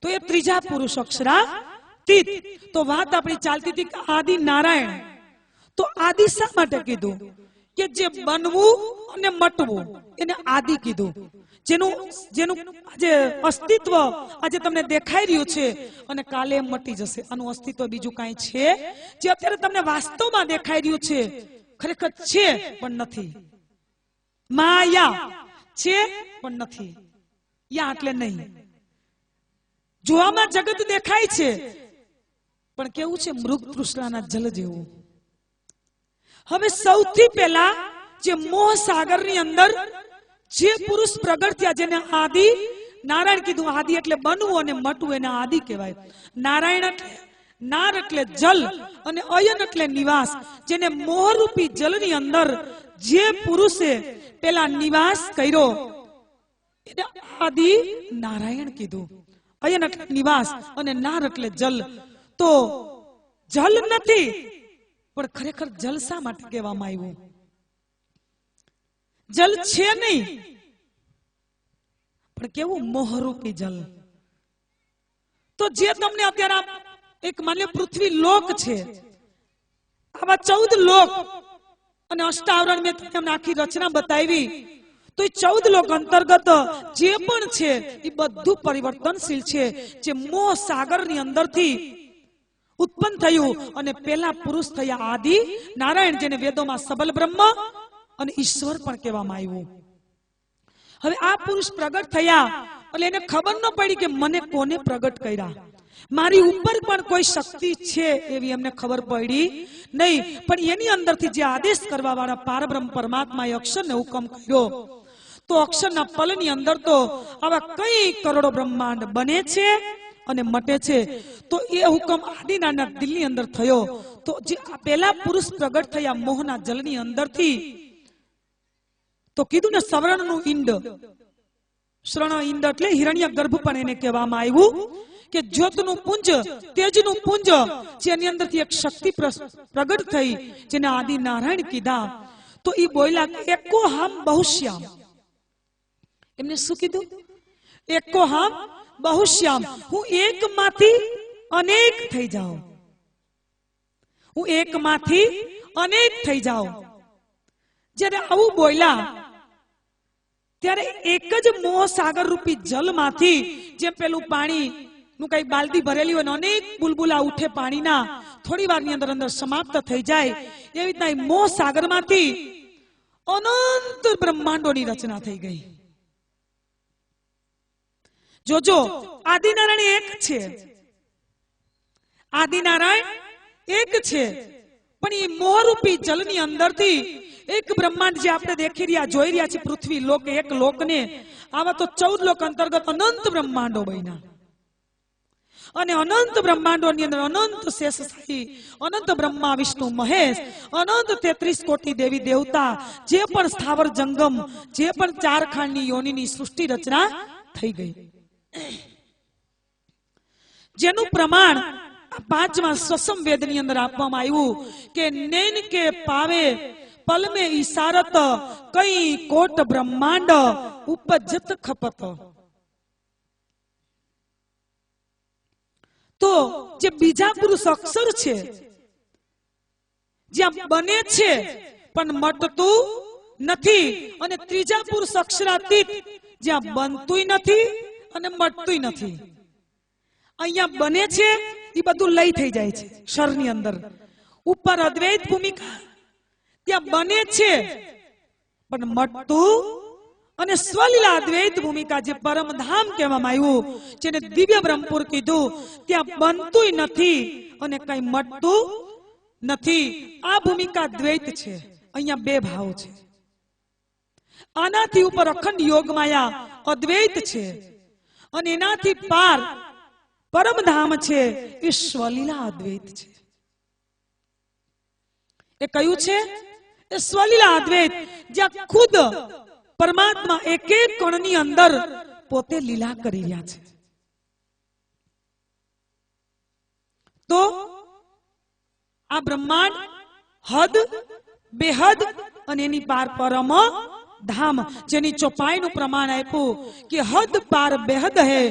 તો એ ત્રીજા પુરુષ અક્ષરાતીત. તો વાત આપણી ચાલતી હતી કે આદિ નારાયણ. તો આદિ શા માટે કીધું? કે જે બનવું અને મટવું એને આદિ કીધું. જેનું જેનું આજે અસ્તિત્વ આજે તમને દેખાઈ રહ્યું છે અને કાલે મટી જશે. આનું અસ્તિત્વ બીજું કાંઈ છે જે અત્યારે તમને વાસ્તવમાં દેખાઈ રહ્યું છે ખરેખર છે પણ નથી. માયા છે પણ નથી. યા એટલે નહીં. જોવામાં જગત દેખાય છે પણ કેવું છે? મૃગ તૃષ્ણાના જલ જેવું. હવે સૌથી પહેલા જે મોહ સાગર ની અંદર જે પુરુષ પ્રગટ થયા જેને આદિ નારાયણ કીધું. આદિ એટલે બનવું અને મટવું એને આદિ કહેવાય. નારાયણ એટલે નાર એટલે જલ અને અયન એટલે નિવાસ. જેને મોહરૂપી જલની અંદર જે પુરુષે પેલા નિવાસ કર્યો એને આદિ નારાયણ કીધું. અયન એટલે નિવાસ અને નાર એટલે જલ. તો જલ નથી પણ ખરેખર જલ શા માટે કહેવામાં આવ્યું? જલ છે નહીં પણ કેવું? મોહરૂપી જલ. તો જે તમને અત્યારે એક માન્ય પૃથ્વી લોક છે, આવા 14 લોક અને અષ્ટાવરણ મેં તમને આખી રચના બતાવી. તો એ 14 લોક અંતર્ગત જે પણ છે એ બધું પરિવર્તનશીલ છે. જે મોહ સાગર ની અંદરથી ઉત્પન્ન થયું અને પેલા પુરુષ થયા આદિ નારાયણ, જેને વેદોમાં સબલ બ્રહ્મ અને ઈશ્વર પણ કહેવામાં આવ્યું. હવે આ પુરુષ પ્રગટ થયા એટલે એને ખબર ન પડી કે મને કોને પ્રગટ કર્યા. મારી ઉપર પણ કોઈ શક્તિ છે એવી એમને ખબર પડી નહીં. પણ એની અંદરથી જે આદેશ કરવા વાળા પારબ્રહ્મ પરમાત્માએ અક્ષરને હુકમ કર્યો તો અક્ષરના પલની અંદર તો આવા કઈ કરોડો બ્રહ્માંડ બને છે અને મટે છે. તો એ હુકમ આદિનાના દિલની અંદર થયો. તો જે પહેલા પુરુષ પ્રગટ થયા મોહના જલની અંદરથી, તો કીધું ને સવર્ણનું ઈંડ. શ્રવણ ઈંડ એટલે હિરણ્ય ગર્ભ પણ એને કહેવામાં આવ્યું કે જ્યોતનું પુંજ, તેજનું પુંજ, જેની અંદરથી એક શક્તિ પ્રગટ થઈ જેને આદિ નારાયણ કીધા. તો એ બોલ્યા એકો હામ બહુશ્યામ. એમને શું કીધું? એકો હામ બહુશ્યામ. હું એકમાંથી અનેક થઈ જાઉં. હું એકમાંથી અનેક થઈ જાઉં. જ્યારે આવું બોલ્યા ત્યારે એક જ મોહ સાગર રૂપી જલમાંથી, જેમ પેલું પાણી નું કઈ બાલદી ભરેલી હોય અનેક બુલબુલા ઉઠે પાણીના, થોડી વારની અંદર અંદર સમાપ્ત થઈ જાય, એવી રીતના મોહ સાગરમાંથી અનંત બ્રહ્માંડોની રચના થઈ ગઈ. જોજો આદિનારાયણ એક છે. આદિનારાયણ એક છે પણ એ મોહરૂપી જલની અંદરથી એક બ્રહ્માંડ જે આપણે દેખી રહ્યા જોઈ રહ્યા છીએ પૃથ્વી લોક, એક લોકને આવા તો 14 લોક અંતર્ગત અનંત બ્રહ્માંડો બન્યા. અને અનંત બ્રહ્માંડોની અંદર અનંત શેષશાહી, અનંત બ્રહ્મા વિષ્ણુ મહેશ, અનંત 33 કોટી દેવી દેવતા, જે પણ સ્થાવર જંગમ, જે પણ 4 ખાંડની યોનિની સૃષ્ટિ રચના થઈ ગઈ. જેનું પ્રમાણ 5મા સસમ વેદની અંદર આપવામાં આવ્યું કે નૈન કે પાવે પલ में इशारत कई कोट ब्रह्मांड उपजत खपत. તો જે બીજા પુરુષ અક્ષર છે જ્યાં બને છે પણ મટતું નથી, અને ત્રીજા પુરુષ અક્ષરાતીત જ્યાં બનતું નથી અને મટતું નથી. અહીંયા બને છે એ બધું લઈ થઈ જાય છે ક્ષરની અંદર. ઉપર અદ્વૈત ભૂમિકા ત્યાં બને છે પણ મટતું, અને સ્વલીલા અદ્વૈત ભૂમિકા જે પરમધામ કહેવામાં આવ્યું, જેને દિવ્ય બ્રહ્મપુર કીધું, ત્યાં બનતું નથી અને કઈ મટતું નથી. આ ભૂમિકા દ્વૈત છે. અહીંયા 2 ભાવ છે. આનાથી ઉપર અખંડ યોગ માયા અદ્વૈત છે અને એનાથી પાર પરમધામ છે એ સ્વલીલા અદ્વૈત છે. એ કયું છે? એ સ્વલીલા અદ્વૈત, જ્યાં ખુદ પરમાત્મા એક એક કણની અંદર પોતે લીલા કરી રહ્યા છે. તો આ બ્રહ્માંડ હદ, બેહદ અને એની પાર પરમ ધામ, જેની ચોપાઈનું પ્રમાણ આપ્યું કે હદ પાર બેહદ હે,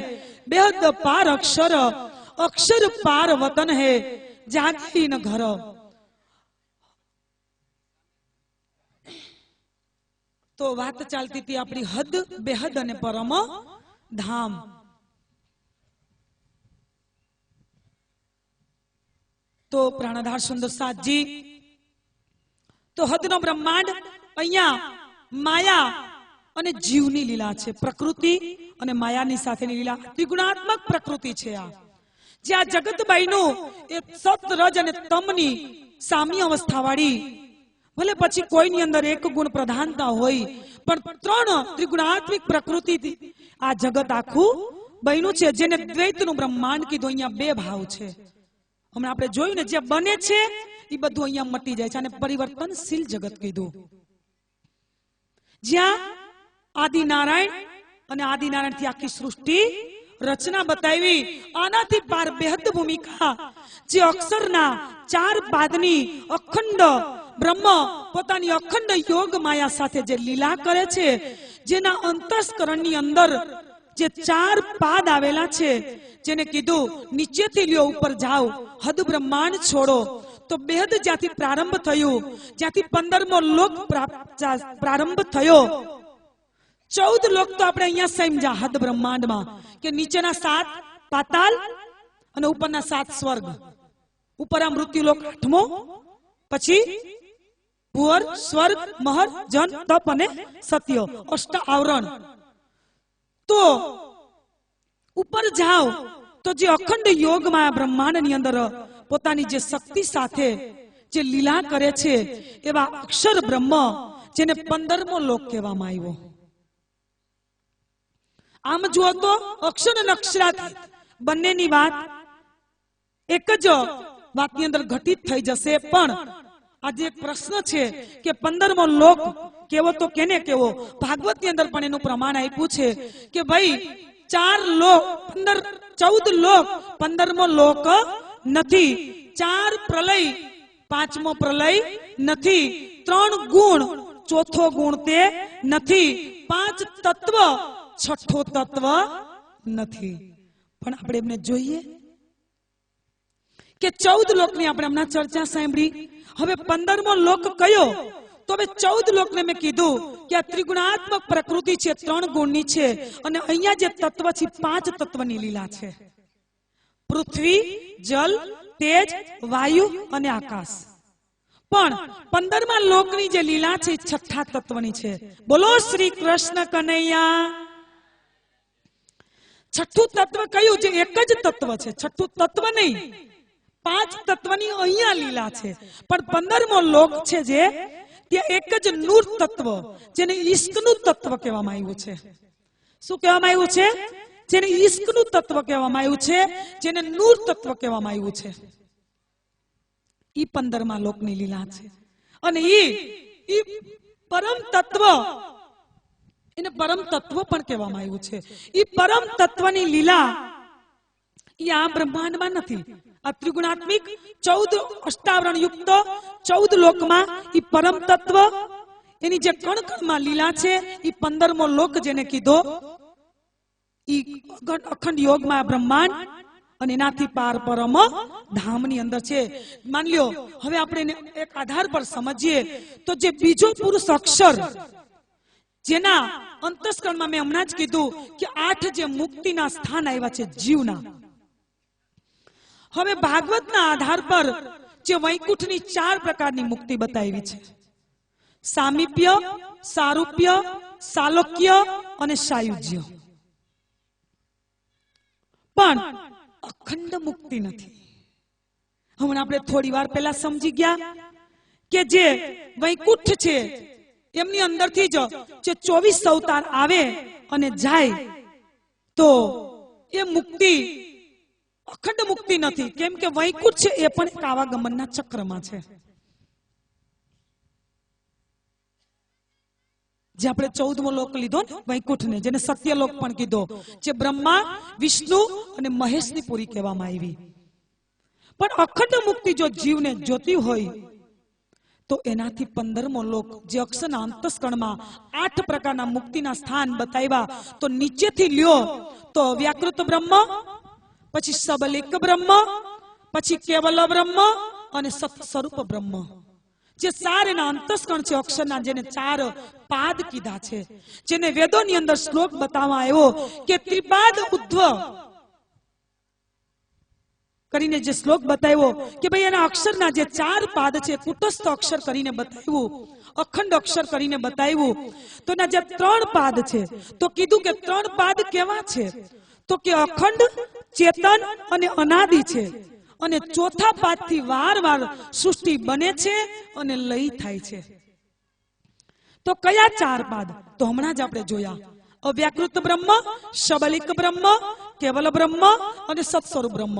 બેહદ પાર અક્ષર, અક્ષર પાર વતન હે, જાગી ન ઘર. તો વાત ચાલતી હતી આપણી હદ, બેહદ અને પરમ ધામ. તો પ્રાણધાર સુંદર સાતજી, તો હદનો બ્રહ્માંડ અહીંયા માયા અને જીવની લીલા છે. પ્રકૃતિ અને માયાની સાથેની લીલા ત્રિગુણાત્મક પ્રકૃતિ છે. આ જે આ જગત બાઈનું એ સત, રજ અને તમની સામ્ય અવસ્થા વાળી, ભલે પછી કોઈની અંદર એક ગુણ પ્રધાનતા હોય, પણ ત્રણ ત્રિગુણાત્મક પ્રકૃતિ આ જગત આખું બન્યું છે. જેને દ્વૈતનું બ્રહ્માંડ કીધું. અહીંયા બે ભાવ છે. હમણાં આપણે જોયું ને, જે બને છે એ બધું અહીંયા મટી જાય છે, અને પરિવર્તનશીલ જગત કીધું. જ્યાં આદિનારાયણ અને આદિનારાયણ થી આખી સૃષ્ટિ રચના બતાવી. આનાથી પાર બેહદ ભૂમિકા જે અક્ષરના ચાર પાદની અખંડ બ્રહ્મ પોતાની અખંડ યોગ માયા સાથે જે લીલા કરે છે, જેના અંતસ્કરણની અંદર જે ચાર પાદ આવેલા છે, જેને કીધું નીચેથી લ્યો ઉપર જાઓ, હદ બ્રહ્માંડ છોડો. તો બેહદ જ્યાંથી પ્રારંભ થયું, જ્યાંથી 15મો લોક પ્રારંભ થયો, 14 લોક તો આપણે અહીંયા સમજ્યા હદ બ્રહ્માંડમાં, કે નીચેના 7 પાતાલ અને ઉપરના 7 સ્વર્ગ. ઉપર આ મૃત્યુ લોક 8મો, પછી ભુવર, સ્વર્ગ, મહર, જન, તપ અને સત્ય, અષ્ટ આવરણ. તો ઉપર જાઓ તો જે અખંડ યોગમાં બ્રહ્માંડની અંદર પોતાની જે શક્તિ સાથે જે લીલા કરે છે, એવા અક્ષર બ્રહ્મ, જેને 15મો લોક કહેવામાં આવ્યો. આમ જુઓ તો અક્ષર અને અક્ષરાતીત બંનેની વાત એક જ વાતની અંદર ઘટિત થઈ જશે. પણ આજે એક પ્રશ્ન છે કે 15મો લોક કેવો તો કેને કેવો? ભાગવતની અંદર પણ એનું પ્રમાણ આપ્યું છે કે ભાઈ 4 લોક 14 લોક 15મો લોક નથી. 4 પ્રલય 5મો પ્રલય નથી. 3 ગુણ 4થો ગુણ તે નથી. 5 તત્વ 6થો તત્વ નથી. પણ આપણે એમને જોઈએ કે 14 લોકની આપણે હમણાં ચર્ચા સાંભળી. હવે 15મો લોક કયો? તો હવે 14 લોકને મેં કીધું કે આ ત્રિગુણાત્મક પ્રકૃતિ છે, 3 ગુણની છે, અને અહીંયા જે તત્વ છે 5 તત્વની લીલા છે. પૃથ્વી, જલ, તેજ, વાયુ અને આકાશ. પણ 15મા લોકની જે લીલા છે 6થા તત્વની છે. બોલો શ્રી કૃષ્ણ કનૈયા. 6થું તત્વ કયું? જે એક જ તત્વ છે. 6થું તત્વ નહીં, 5 તત્વની અહીંયા લીલા છે. પણ 15મો લોક છે જે ત્યાં એક જ નૂર તત્વ, જેને ઈશ્કનું તત્વ કહેવામાં આવ્યું છે. શું કહેવામાં આવ્યું છે? જેને ઈશ્કનું તત્વ કહેવામાં આવ્યું છે, જેને નૂર તત્વ કહેવામાં આવ્યું છે. ઈ 15મા લોકની લીલા છે. અને ઈ પરમ તત્વ, એને પરમ તત્વ પણ કહેવામાં આવ્યું છે. ઈ પરમ તત્વની લીલા ઈ આ બ્રહ્માંડમાં નથી. આ ત્રિગુણાત્મિક 14 અષ્ટાવરણ યુક્ત 14 લોકમાં ઈ પરમ તત્વ, એની જે કણકણમાં લીલા છે, ઈ 15મો લોક જેને કીધો, ઈ અખંડ યોગમાં બ્રહ્માંડ અને એનાથી પાર પરમ ધામની અંદર છે. માન લ્યો હવે આપણે એક આધાર પર સમજીએ તો જે બીજો પુરુષ અક્ષર, જેના અંતસ્કરણમાં મેં હમણાં જ કીધું કે 8 જે મુક્તિના સ્થાન આવ્યા છે જીવના. હવે ભાગવતના આધાર પર જે વૈકુંઠની 4 પ્રકારની મુક્તિ બતાવી છે: સામીપ્ય, સારૂપ્ય, સાલોક્ય અને સાયુજ્ય. પણ અખંડ મુક્તિ નથી. હમણાં આપણે થોડી વાર પહેલા સમજી ગયા કે જે વૈકુંઠ છે એમની અંદરથી જ જે 24 અવતાર આવે અને જાય, તો એ મુક્તિ અખંડ મુક્તિ નથી. કેમ કે વૈકુંઠ છે એ પણ એક આવાગમનના ચક્રમાં છે. જે આપણે 14મો લોક લીધો ને વૈકુંઠને, જેને સત્યલોક પણ કીધો, જે બ્રહ્મા, વિષ્ણુ અને મહેશની પૂરી કહેવામાં આવી. પણ અખંડ મુક્તિ જો જીવને જોતી હોય તો એનાથી 15મો લોક, જે અક્ષરના અંતસ્કરણમાં 8 પ્રકારના મુક્તિના સ્થાન બતાવ્યા, તો નીચેથી લ્યો તો વ્યાકૃત બ્રહ્મ, પછી સબલિક બ્રહ્મ, પછી કેવલ બ્રહ્મ અને સત સ્વરૂપ બ્રહ્મ. જે સાર એના અંતસ્કણ છે અક્ષરના, જેને 4 પાદ કીધા છે, જેને વેદોની અંદર શ્લોક બતાવવા આવ્યો કે ત્રિપાદ ઉદ્ધવ કરીને જે શ્લોક બતાવ્યો કે ભાઈ એના અક્ષરના જે 4 પાદ છે, કુટસ્થ અક્ષર કરીને બતાવ્યું, અખંડ અક્ષર કરીને બતાવ્યું. તો એના જે 3 પાદ છે, તો કીધું કે 3 પાદ કેવા છે, તો કે અખંડ, ચેતન અને અનાદિ છે. અને ચોથા પાદથી વારવાર સૃષ્ટિ બને છે અને લય થાય છે. તો કયા 4 પાદ? તો હમણાં જ આપણે જોયા, અવ્યાકૃત બ્રહ્મ, શબલિક બ્રહ્મ, કેવલ બ્રહ્મ અને સત્સ્વરૂપ બ્રહ્મ.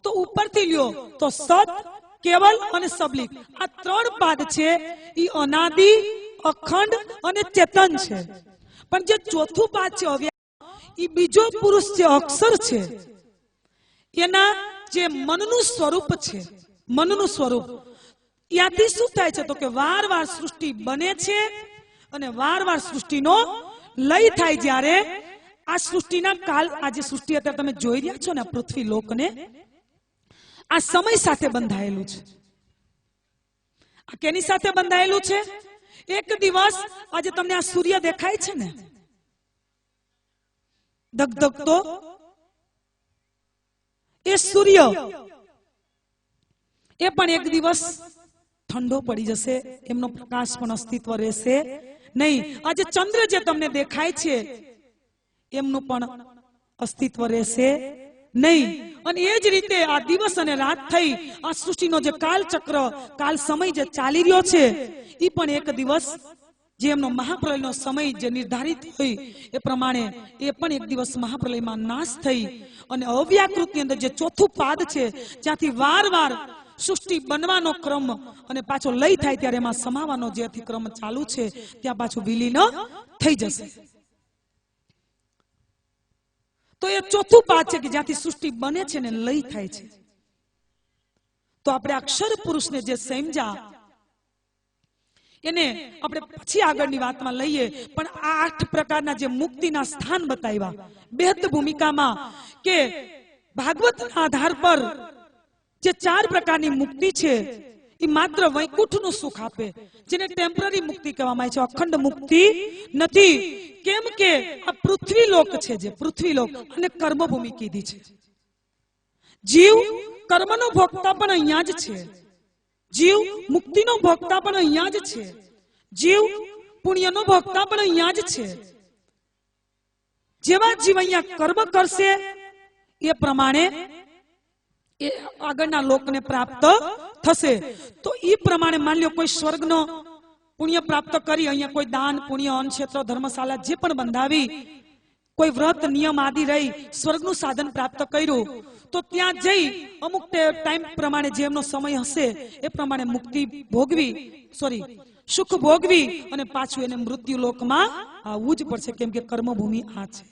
તો ઉપરથી લ્યો તો સત, કેવલ અને સબલિક, આ 3 પાદ છે એ અનાદિ, અખંડ અને ચેતન છે. પણ જે ચોથું પાદ છે એ બીજો પુરુષ જે અક્ષર છે એના જે મનનું સ્વરૂપ છે, મનનું સ્વરૂપ, ત્યાંથી શું થાય છે તો કે વારવાર સૃષ્ટિ બને છે અને વારવાર સૃષ્ટિનો લય થાય. જ્યારે આ સૃષ્ટિના કાલ, આ જે સૃષ્ટિ અત્યારે તમે જોઈ રહ્યા છો ને, પૃથ્વી લોકને, આ સમય સાથે બંધાયેલું છે. આ કેની સાથે બંધાયેલું છે? એક દિવસ આજે તમને આ સૂર્ય દેખાય છે ને, ધગધગતો, એ સૂર્ય એ પણ એક દિવસ ઠંડો પડી જશે, એમનો પ્રકાશ પણ અસ્તિત્વ રહેશે નહીં. આજે ચંદ્ર જે તમને દેખાય છે એમનું પણ અસ્તિત્વ રહેશે નહીં. અને એ જ રીતે આ દિવસ અને રાત થઈ, આ સૃષ્ટિનો જે કાલચક્ર, કાલ સમય જે ચાલી રહ્યો છે, એ પણ એક દિવસ, જે એમનો મહાપ્રલયનો સમય જે નિર્ધારિત હોય એ પ્રમાણે એ પણ એક દિવસ મહાપ્રલયમાં નાશ થઈ. અને અવ્યાકૃતની અંદર જે ચોથું પાદ છે, જ્યાંથી વારવાર સૃષ્ટિ બનવાનો ક્રમ અને પાછો લય થાય ત્યારે એમાં સમાવાનો જે ક્રમ ચાલુ છે, ત્યાં પાછું વિલીન થઈ જશે. તો એ ચોથું પાદ છે કે જ્યાંથી સૃષ્ટિ બને છે ને લય થાય છે. તો આપણે અક્ષર પુરુષને જે સમજ્યા એને આપણે પછી આગળની વાતમાં લઈએ. પણ આ 8 પ્રકારના જે મુક્તિના સ્થાન બતાવ્યા બેહદ ભૂમિકામાં, કે ભાગવતના આધાર પર જે 4 પ્રકારની મુક્તિ છે એ માત્ર વૈકુંઠનું સુખ આપે, જેને ટેમ્પરરી મુક્તિ કહેવામાં આવે છે, અખંડ મુક્તિ નથી. કેમ કે આ પૃથ્વી લોક છે, જે પૃથ્વી લોક અને કર્મભૂમિ કીધી છે. જીવ કર્મનો ભોગતા પણ અહીંયા જ છે, જીવ મુક્તિનો ભોગતા પણ અહીંયા જ છે, જીવ પુણ્યનો ભોગતા પણ અહીંયા જ છે. જેવા જીવ અહીંયા કર્મ કરશે એ પ્રમાણે એ આગળના લોકને પ્રાપ્ત થશે. તો એ પ્રમાણે માની લો કોઈ સ્વર્ગનો પુણ્ય પ્રાપ્ત કરી, અહીંયા કોઈ દાન, પુણ્ય, અન્ન ક્ષેત્ર, ધર્મશાળા જે પણ બંધાવી, કોઈ વ્રત નિયમ આદિ રહી સ્વર્ગનું સાધન પ્રાપ્ત કર્યું, તો ત્યાં જઈ અમુક ટાઈમ પ્રમાણે જે એમનો સમય હશે એ પ્રમાણે મુક્તિ ભોગવી, સુખ ભોગવી અને પાછું એને મૃત્યુ લોકમાં આવવું જ પડશે, કેમ કે કર્મભૂમિ આ છે.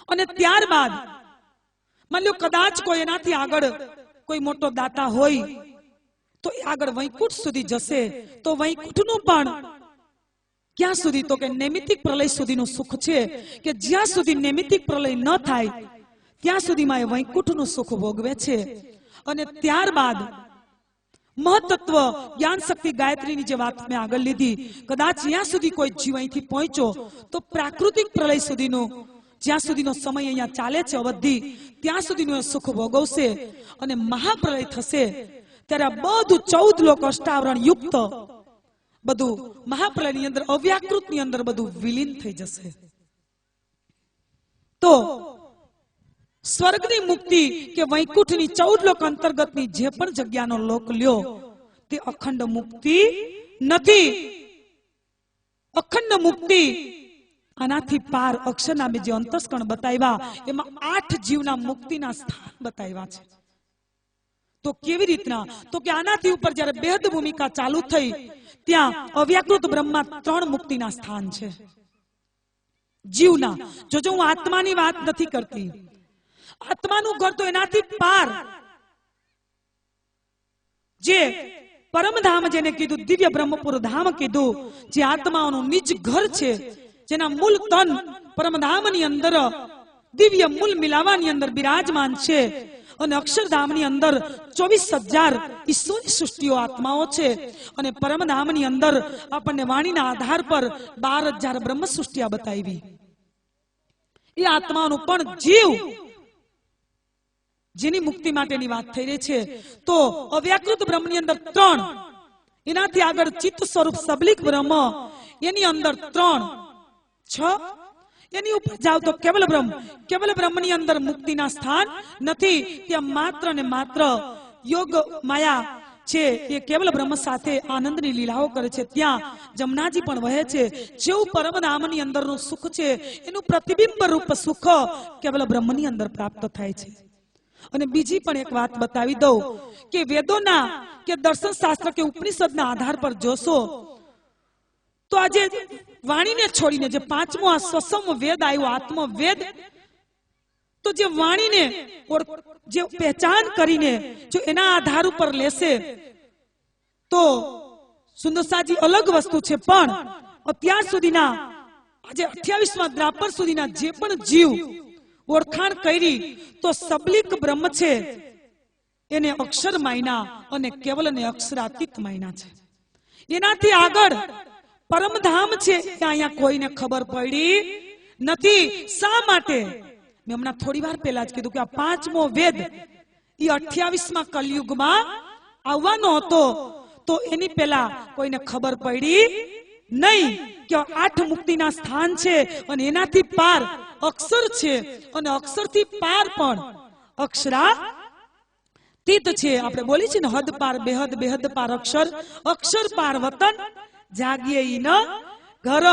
અને ત્યારબાદ માની લો કદાચ કોઈ એનાથી આગળ કોઈ મોટો દાતા હોય તો એ આગળ વૈકુંઠ સુધી જશે. તો વૈકુંઠનું પણ ક્યાં સુધી? તો કે નૈમિતિક પ્રલય સુધીનું સુખ છે, કે જ્યાં સુધી નૈમિતિક પ્રલય ન થાય ત્યાં સુધીમાં એ વૈકુંઠનું સુખ ભોગવે છે. અને ત્યારબાદ મહત્ત્વ જ્ઞાન શક્તિ ગાયત્રીની જે વાત મેં આગળ લીધી, કદાચ જ્યાં સુધી કોઈ જીવ અહીંથી પહોંચ્યો તો પ્રાકૃતિક પ્રલય સુધીનું, જ્યાં સુધીનો સમય અહીંયા ચાલે છે અવધિ, ત્યાં સુધીનું એ સુખ ભોગવશે. અને મહાપ્રલય થશે ત્યારે આ બધું 14 લોક અષ્ટાવરણ યુક્ત બધું મહાપ્રલયની અંદર, અવ્યાકૃતની અંદર બધું વિલીન થઈ જશે. તો સ્વર્ગની મુક્તિ કે વૈકુંઠની 14 લોક અંતર્ગતની જે પણ જગ્યાનો લોક લ્યો તે અખંડ મુક્તિ નથી. અખંડ મુક્તિ આનાથી પાર અક્ષર નામે જે અંતસ્કણ બતાવ્યા એમાં 8 જીવના મુક્તિના સ્થાન બતાવ્યા છે. તો કેવી રીતના? તો કે આનાથી ઉપર જ્યારે બેહદ ભૂમિકા ચાલુ થઈ ત્યાં અવ્યાકૃત બ્રહ્મમાં 3 મુક્તિના સ્થાન છે જીવના. જોજો હું આત્માની વાત નથી કરતી, આત્માનું ઘર તો એનાથી પાર જે પરમધામ જેને કીધું, દિવ્ય બ્રહ્મપુર ધામ કીધું, જે આત્માઓનું નિજ ઘર છે, જેના મૂળ તન પરમધામની અંદર દિવ્ય મૂળ મિલાવાની અંદર બિરાજમાન છે. અને અક્ષરધામની અંદર 24,000 ઈશ્વરી સૃષ્ટિઓ આત્માઓ છે અને પરમધામની અંદર આપણને વાણીના આધાર પર 12,000 બ્રહ્મ સૃષ્ટિ બતાવી. એ આત્માઓનું પણ જીવ જેની મુક્તિ માટેની વાત થઈ રહી છે. તો અવ્યાકૃત બ્રહ્મની અંદર 3, એનાથી આગળ ચિત્ત સ્વરૂપ સબલિક બ્રહ્મ, એની અંદર 3, 6, એની ઉપર જાવ તો કેવલ બ્રહ્મ. કેવલ બ્રહ્મની અંદર મુક્તિના સ્થાન નથી, ત્યાં માત્ર ને માત્ર યોગ માયા છે. એ કેવલ બ્રહ્મ સાથે આનંદની લીલાઓ કરે છે. ત્યાં જમનાજી પણ વહે છે. જેવું પરમધામની અંદરનું સુખ છે એનું પ્રતિબિંબ રૂપ સુખ કેવલ બ્રહ્મની અંદર પ્રાપ્ત થાય છે. અને બીજી પણ એક વાત બતાવી દઉં કે વેદોના કે દર્શન શાસ્ત્ર કે ઉપનિષદના આધાર પર જોશો તો આજે વાણીને છોડીને જે 5મો આ સ્વસમ વેદ આવ્યો, આત્મવેદ, તો જે વાણીને જે પહેચાન કરીને જો એના આધાર ઉપર લેશે તો સુંદરસાજી અલગ વસ્તુ છે. પણ અત્યાર સુધીના આજે 28મા દ્રાપર સુધીના જે પણ જીવ ઓળખાણ કરી તો સબલિક બ્રહ્મ છે એને અક્ષર માયના અને કેવલ ને અક્ષરાતીત માયના છે. એનાથી આગળ પરમધામ છે એ અહીંયા કોઈને ખબર પડી નથી. શા માટે? મેં હમણાં થોડી વાર પહેલા જ કીધું કે આ 5મો વેદ એ 28મા કલયુગમાં આવવાનો હતો, તો એની પહેલા કોઈને ખબર પડી નહીં કે 8 મુક્તિના સ્થાન છે અને એનાથી પાર અક્ષર છે અને અક્ષરથી પાર પણ અક્ષરાતીત છે. આપણે બોલી છે ને, હદ પાર બેહદ, બેહદ પાર અક્ષર, અક્ષર પાર વતન, જાગીએ ઈ ન ઘર.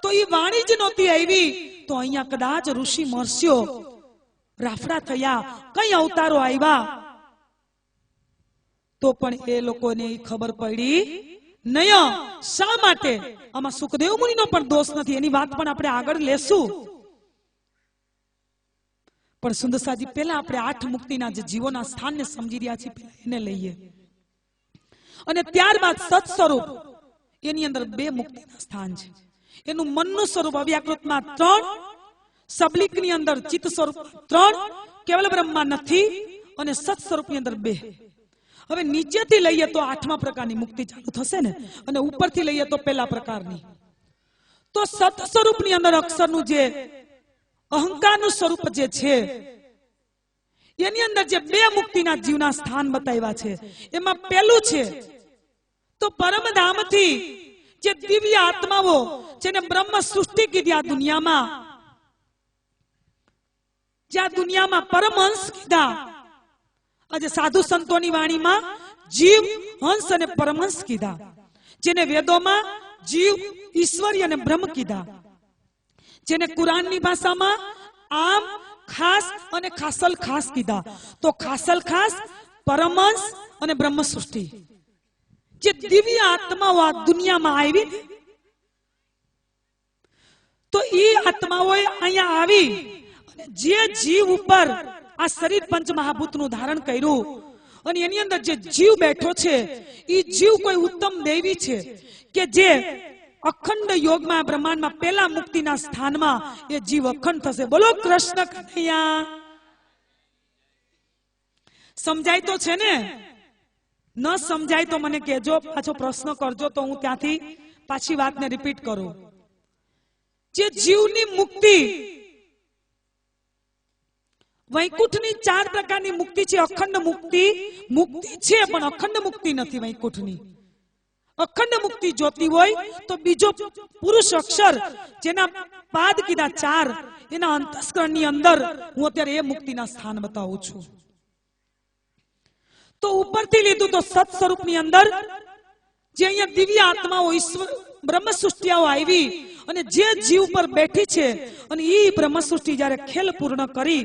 તો એ વાણી જ નહોતી આવી તો અહીંયા કદાચ ઋષિ મહર્ષિઓ રાફડા થયા, કઈ અવતારો આવ્યા તો પણ એ લોકોને ખબર પડી નહીં. શા માટે? આમાં સુખદેવ મુનિનો પણ દોષ નથી, એની વાત પણ આપણે આગળ લેશું. પણ સુંદરસાજી પહેલા આપણે 8 મુક્તિના જે જીવોના સ્થાનને સમજી રહ્યા છીએ એને લઈએ. અને ત્યારબાદ સત સ્વરૂપ એની અંદર 2 મુક્તિના સ્થાન છે. એનું મનનું સ્વરૂપ અવ્યાકૃતમાં 3, સબલિકની અંદર ચિત્ત સ્વરૂપ 3, કેવલ બ્રહ્મમાં નથી અને સત સ્વરૂપની અંદર 2. હવે નીચેથી લઈએ તો 8મા પ્રકારની મુક્તિ ચાલુ થશે ને, અને ઉપરથી લઈએ તો પહેલા પ્રકારની. તો સત સ્વરૂપની અંદર અક્ષરનું જે અહંકારનું સ્વરૂપ જે છે એની અંદર જે 2 મુક્તિના જીવના સ્થાન બતાવ્યા છે એમાં પહેલું છે તો પરમધામથી જે દિવ્ય આત્માઓ જેને બ્રહ્મ સૃષ્ટિ કીધી આ દુનિયામાં, જ્યાં દુનિયામાં પરમહંસ કીધા, આજે સાધુ સંતોની વાણીમાં જીવ, હંસ અને પરમહંસ કીધા, જેને વેદોમાં જીવ, ઈશ્વરી અને બ્રહ્મ કીધા, જેને કુરાનની ભાષામાં આમ, ખાસ અને ખાસલ ખાસ કીધા. તો ખાસલ ખાસ, પરમહંસ અને બ્રહ્મ સૃષ્ટિ, જે દિવ્ય આત્માઓ આ દુનિયામાં આવી તો એ આત્માઓએ અહીંયા આવી જે જીવ ઉપર આ શરીર પંચ મહાભૂતનું ધારણ કર્યું અને એની અંદર જે જીવ બેઠો છે એ જીવ કોઈ ઉત્તમ દેવી છે કે જે અખંડ યોગમાં બ્રહ્માંડમાં પહેલા મુક્તિના સ્થાનમાં એ જીવ અખંડ થશે. બોલો કૃષ્ણ કનૈયા. સમજાય તો છે ને? ન સમજાય તો મને કહેજો, પાછો પ્રશ્ન કરજો તો હું ત્યાંથી પાછી વાતને રિપીટ કરું. જે જીવની મુક્તિ, વૈકુંઠની 4 પ્રકારની મુક્તિ છે. અખંડ મુક્તિ છે પણ અખંડ મુક્તિ નથી વૈકુંઠની. અખંડ મુક્તિ જોતી હોય તો બીજો પુરુષ અક્ષર જેના પાદ કીધા 4 એના અંતસ્કરણની અંદર હું અત્યારે એ મુક્તિના સ્થાન બતાવું છું. તો ઉપરથી લીધું તો સત સ્વરૂપની અંદર જે અહીંયા દિવ્ય આત્માઓ ઈશ્વર બ્રહ્મ સૃષ્ટિઓ આવી અને જે જીવ પર બેઠી છે અને એ બ્રહ્મ સૃષ્ટિ જ્યારે ખેલ પૂર્ણ કરી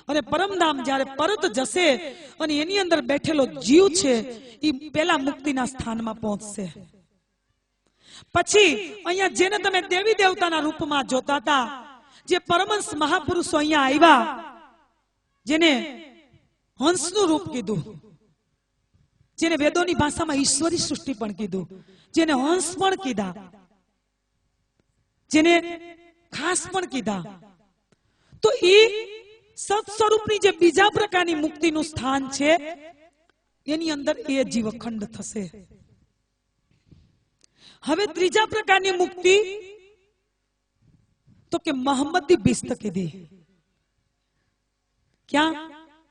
અને પરમધામ જ્યારે પરત જશે અને એની અંદર બેઠેલો જીવ છે એ પેલા મુક્તિના સ્થાનમાં પહોંચશે. પછી અહીંયા જેને તમે દેવી દેવતાના રૂપમાં જોતા હતા, જે પરમહંસ મહાપુરુષો અહીંયા આવ્યા, જેને હંસનું રૂપ કીધું, જેને વેદોની ભાષામાં ઈશ્વરી સૃષ્ટિ પણ કીધું, જેને હંસ પણ કીધા, જેને ખાસ પણ કીધા, તો એ સત સ્વરૂપની જે બીજા પ્રકારની મુક્તિનું સ્થાન છે એની અંદર એ જીવ અખંડ થશે. હવે ત્રીજા પ્રકારની મુક્તિ તો કે મોહમ્મદી બિસ્ત કીધી. ક્યાં?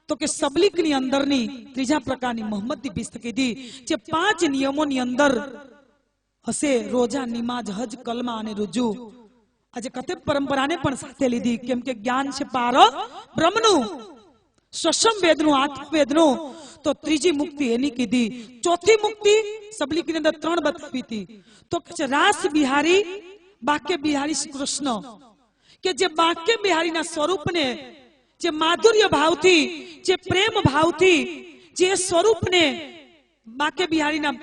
તો કે સબલીકની અંદરની ત્રીજા પ્રકારની મોહમ્મદી બિસ્ત કીધી, જે 5 નિયમોની અંદર હશે: રોજા, નિમાજ, હજ, કલમા અને રુજુ. આજે કથે પરંપરાને પણ સાથે લીધી, કેમ કે જ્ઞાન છે પાર બ્રહ્મનું, સ્વસમ વેદનું, આત્મવેદનું. તો ત્રીજી મુક્તિ એની કીધી. ચોથી મુક્તિ સબલીકની અંદર 3 બતાવી હતી. તો કે રાસ બિહારી, બાકે બિહારી શ્રી કૃષ્ણ, કે જે બાકે બિહારીના સ્વરૂપને, જે માધુર્ય ભાવથી, જે પ્રેમ ભાવથી, જે સ્વરૂપને બાકે બિહારીના,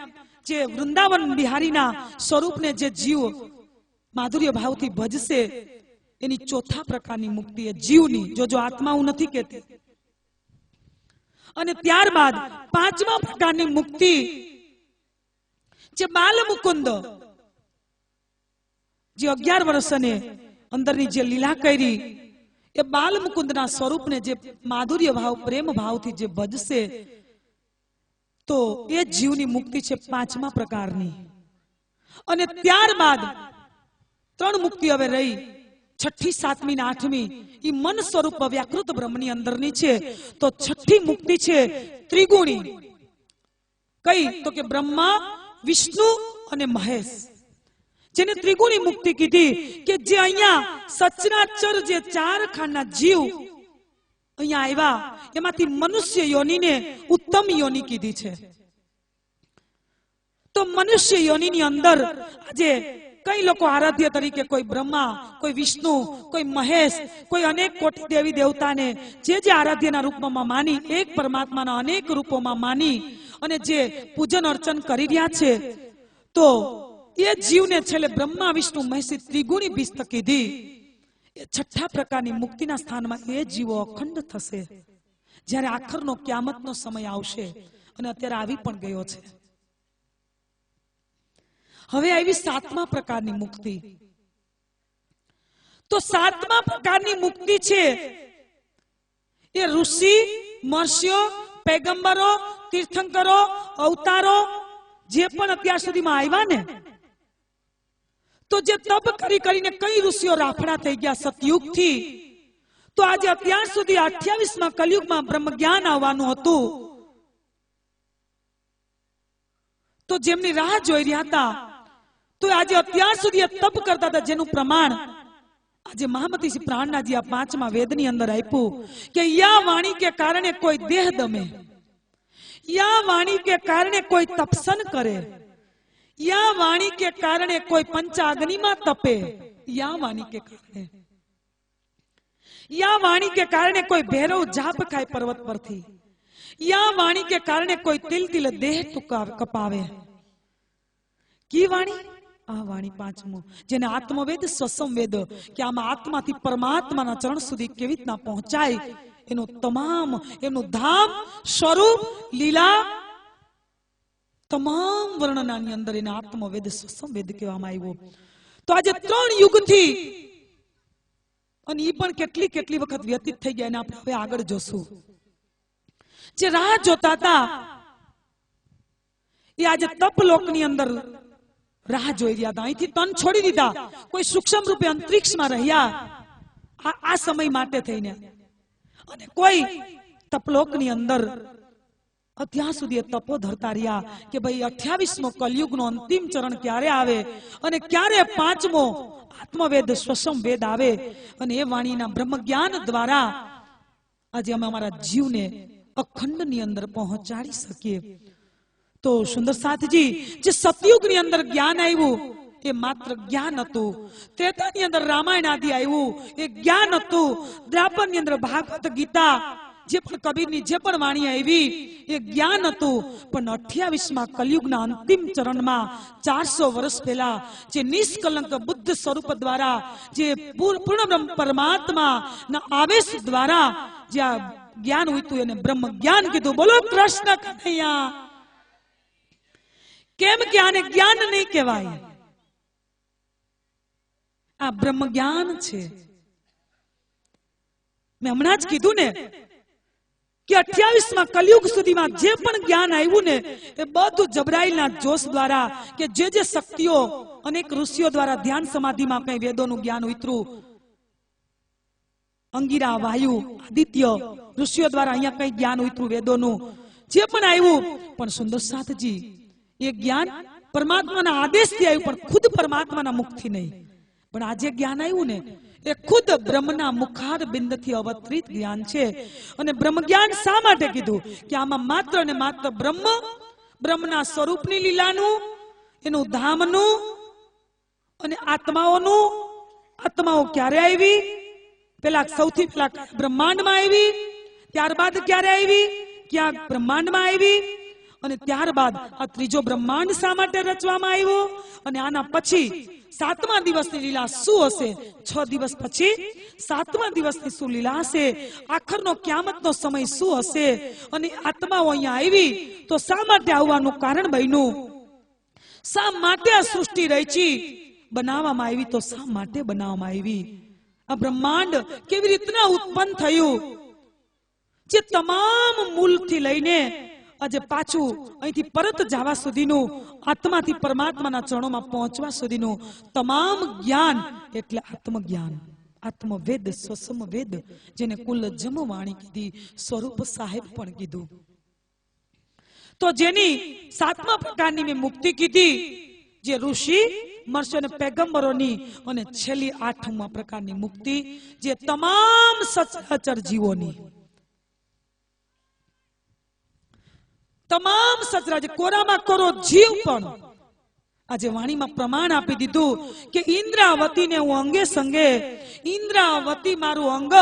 જે વૃંદાવન બિહારીના સ્વરૂપને જે જીવ માધુર્ય ભાવથી ભજશે, એની ચોથા પ્રકારની મુક્તિ એ જીવની. જો આત્મા હું નથી કહેતી. અને ત્યારબાદ 5મા પ્રકારની મુક્તિ જે બાલ મુકુંદ, જે 11 વર્ષને અંદરની જે લીલા કરી, એ બાલ મુકુંદના સ્વરૂપને જે માધુર્ય ભાવ, પ્રેમ ભાવથી જે ભજશે, તો એ જીવની મુક્તિ છે 5મા પ્રકારની. અને ત્યારબાદ 3 મુક્તિ હવે રહી, 6ઠી, 7મી ને 8મી. એ મન સ્વરૂપ વ્યાકૃત બ્રહ્મની અંદરની છે. તો 6ઠી મુક્તિ છે ત્રિગુણી. કઈ? તો કે બ્રહ્મા, વિષ્ણુ અને મહેશ, જેને ત્રિગુણી મુક્તિ કીધી. કે જે અહીંયા સચરાચર જે 4 ખાના જીવ અહીંયા આવ્યા, એમાંથી મનુષ્ય યોનિને ઉત્તમ યોની કીધી છે. તો મનુષ્ય યોનિની અંદર આજે કઈ લોકો આરાધ્ય તરીકે, કોઈ બ્રહ્મા, કોઈ વિષ્ણુ, કોઈ મહેશ, કોઈ અનેક કોટી દેવી દેવતાને જે આરાધ્યના રૂપમાં માની, એક પરમાત્માના અનેક રૂપોમાં માની અને જે પૂજન અર્ચન કરી રહ્યા છે, તો એ જીવને છેલ્લે બ્રહ્મા, વિષ્ણુ, મહેશ ત્રિગુણી બિસ્ત કીધી. એ 6ઠા પ્રકારની મુક્તિના સ્થાનમાં એ જીવો અખંડ થશે, જ્યારે આખરનો ક્યામતનો સમય આવશે. અને અત્યારે આવી પણ ગયો છે. હવે આવી 7મા પ્રકારની મુક્તિ. તો 7મા પ્રકારની મુક્તિ છે એ ઋષિ, મહર્ષિઓ, પૈગંબરો, તીર્થંકરો, અવતારો જે પણ અત્યાર સુધીમાં આવ્યા ને, તો જે તપ કરીને કઈ ઋષિઓ રાફડા થઈ ગયા સતયુગથી, તો આજે અત્યાર સુધી 28મા કલયુગમાં બ્રહ્મ જ્ઞાન આવવાનું હતું, તો જેમની રાહ જોઈ રહ્યા હતા, તો આજે અત્યાર સુધી તપ કરતા હતા, જેનું પ્રમાણ આજે મહામતી પ્રાણનાજી આ 5મા વેદની અંદર આપ્યું કે યા વાણી કે કારણે કોઈ દેહ દમે, યા વાણી કે કારણે કોઈ તપસન કરે, યા વાણી કે કારણે કોઈ પંચાગ્નિમાં તપે, યા વાણી કે કારણે, યા વાણી કે કારણે કોઈ ભૈરવ જાપ ખાય પર્વત પરથી, યા વાણી કે કારણે કોઈ તિલ તિલ દેહ કપાવે. કી વાણી? આ વાણી 5મો, જેને આત્મવેદ, સ્વસમ વેદ, કે આમાં આત્માથી પરમાત્માના ચરણ સુધી કેવી રીતના પહોંચાય, એનું તમામ, એનું ધામ, સ્વરૂપ, લીલા, તમામ વર્ણનાની અંદર એને આત્મવેદ, સ્વસમ વેદ કહેવામાં આવ્યો. તો આજે 3 યુગથી, અને એ પણ કેટલી વખત વ્યતીત થઈ ગયા, એને આપણે હવે આગળ જોશું. જે રાહ જોતા હતા એ આજે તપલોકની અંદર રાહ જોઈ રહ્યા હતા. અહીંથી તન છોડી દીધા, કોઈ સૂક્ષ્મ રૂપે અંતરિક્ષમાં રહ્યા આ સમય માટે થઈને, અને કોઈ તપલોકની અંદર અત્યાર સુધી તપો ધરતા રહ્યા કે ભાઈ 28મો કલયુગનો અંતિમ ચરણ ક્યારે આવે અને ક્યારે 5મો આત્મવેદ, સ્વસમ વેદ આવે, અને એ વાણીના બ્રહ્મ જ્ઞાન દ્વારા આજે અમે અમારા જીવને અખંડની અંદર પહોંચાડી શકીએ. તો સુંદર સાથજી, જે સતયુગની અંદર જ્ઞાન આવ્યું એ માત્ર જ્ઞાન હતું. ત્રેતાની અંદર રામાયણ આદિ આવ્યું એ જ્ઞાન હતું. દ્વાપરની અંદર ભાગવત ગીતા, જે પણ કબીરની જે પણ વાણી આવી એ જ્ઞાન હતું. પણ 28મા કલયુગના અંતિમ ચરણમાં 400 વર્ષ પહેલા જે નિષ્કલંક બુદ્ધ સ્વરૂપ દ્વારા, જે પૂર્ણ પરમાત્મા ના આવેશ દ્વારા જે આ જ્ઞાન ઉઠ્યું એને બ્રહ્મ જ્ઞાન કીધું. બોલો કૃષ્ણ કનૈયા. કેમ કે આને જ્ઞાન નહીં કહેવાય, આ બ્રહ્મ જ્ઞાન છે. મેં હમણાં જ કીધું ને કે 28માં કલયુગ સુધીમાં જે પણ જ્ઞાન આવ્યું ને એ બધું જબરાઈલના જોશ દ્વારા કે જે શક્તિઓ અનેક ઋષિઓ દ્વારા ધ્યાન સમાધિમાં કઈ વેદોનું જ્ઞાન ઉતર્યું, અંગીરા, વાયુ, આદિત્ય ઋષિઓ દ્વારા અહીંયા કઈ જ્ઞાન ઉતર્યું વેદોનું જે પણ આવ્યું, પણ સુંદર સાથજી એ જ્ઞાન પરમાત્માના આદેશથી આવ્યું, પણ ખુદ પરમાત્માના મુખથી નહીં. પણ આજે જ્ઞાન આવ્યું ને એ ખુદ બ્રહ્મના મુખાર બિંદથી અવતરિત જ્ઞાન છે. અને બ્રહ્મ જ્ઞાન શા માટે કીધું કે આમાં માત્ર ને માત્ર બ્રહ્મના સ્વરૂપની લીલાનું, એનું ધામનું અને આત્માઓ ક્યારે આવી, પેલા સૌથી પેલા બ્રહ્માંડમાં આવી, ત્યારબાદ ક્યારે આવી, ક્યાં બ્રહ્માંડમાં આવી, અને ત્યારબાદ આ ત્રીજો બ્રહ્માંડ શા માટે રચવામાં આવ્યો, અને આના પછી 7મા દિવસની લીલા શું હશે, 6 દિવસ પછી 7મા દિવસની શું લીલા હશે, આખરનો ક્યામતનો સમય શું હશે, અને આત્માઓ અહીંયા આવી તો શા માટે આવવાનું કારણ બન્યું, શા માટે આ સૃષ્ટિ રચી બનાવવામાં આવી, તો શા માટે બનાવવામાં આવી, આ બ્રહ્માંડ કેવી રીતના ઉત્પન્ન થયું, જે તમામ મૂળથી લઈને આજે પાછું અહીંથી પરત જવા સુધીનું, આત્માથી પરમાત્માના ચરણોમાં પહોંચવા સુધીનું તમામ જ્ઞાન એટલે આત્મજ્ઞાન, આત્મવેદ, સ્વસમવેદ, જેને કુલ જમવાણી કીધી, સ્વરૂપ સાહેબ પણ કીધું. તો જેની 7મા પ્રકારની મેં મુક્તિ કીધી, જે ઋષિ મહર્ષિ અને પેગંબરોની, અને છેલ્લી 8મા પ્રકારની મુક્તિ જે તમામ સચરાચર જીવોની, તમામ સચરાચર કોરામાં કોરો જીવ પણ આજે વાણીમાં પ્રમાણ આપી દીધું કે ઇન્દ્રાવતીને હું અંગે સંગે, ઇન્દ્રાવતી મારું અંગ,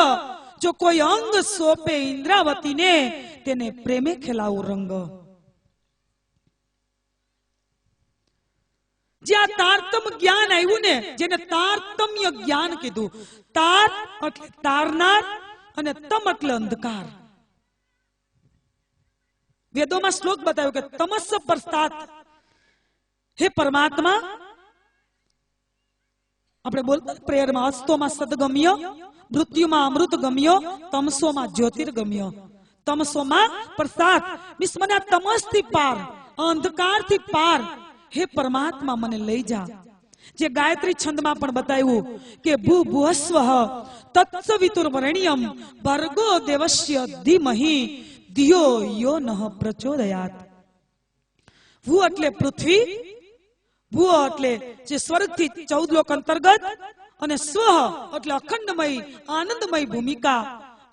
જો કોઈ અંગ સોંપે ઇન્દ્રાવતીને તેને પ્રેમે ખેલાવું રંગ. જે આ તારતમ જ્ઞાન આવ્યું ને, જેને તારતમ્ય જ્ઞાન કીધું, તાર એટલે તારનાર અને તમ એટલે અંધકાર. વેદોમાં શ્લોક બતાવ્યો કે તમસ પરસ્તાત, હે પરમાત્મા, આપણે બોલતા પ્રેયરમાં, અસ્તોમાં સદગમ્ય, મૃત્યુમાં અમૃત ગમ્યો, તમસોમાં જ્યોતિર્ગમ્ય. તમસોમાં પરસ્તાત મીન્સ મને આ તમસથી પાર, અંધકારથી પાર, હે પરમાત્મા મને લઈ જા. જે ગાયત્રી છંદમાં પણ બતાવ્યું કે ભૂ ભુવસ્વ તત્સવિતુર્વરેણ્યમ ભર્ગો દેવસ્ય ધીમહિ ધિયો યો નઃ પ્રચોદયાત. ભૂ એટલે પૃથ્વી, ભૂ એટલે જે સ્વર્ગથી 14 લોક અંતર્ગત, અને સ્વ એટલે અખંડમય આનંદમય ભૂમિકા,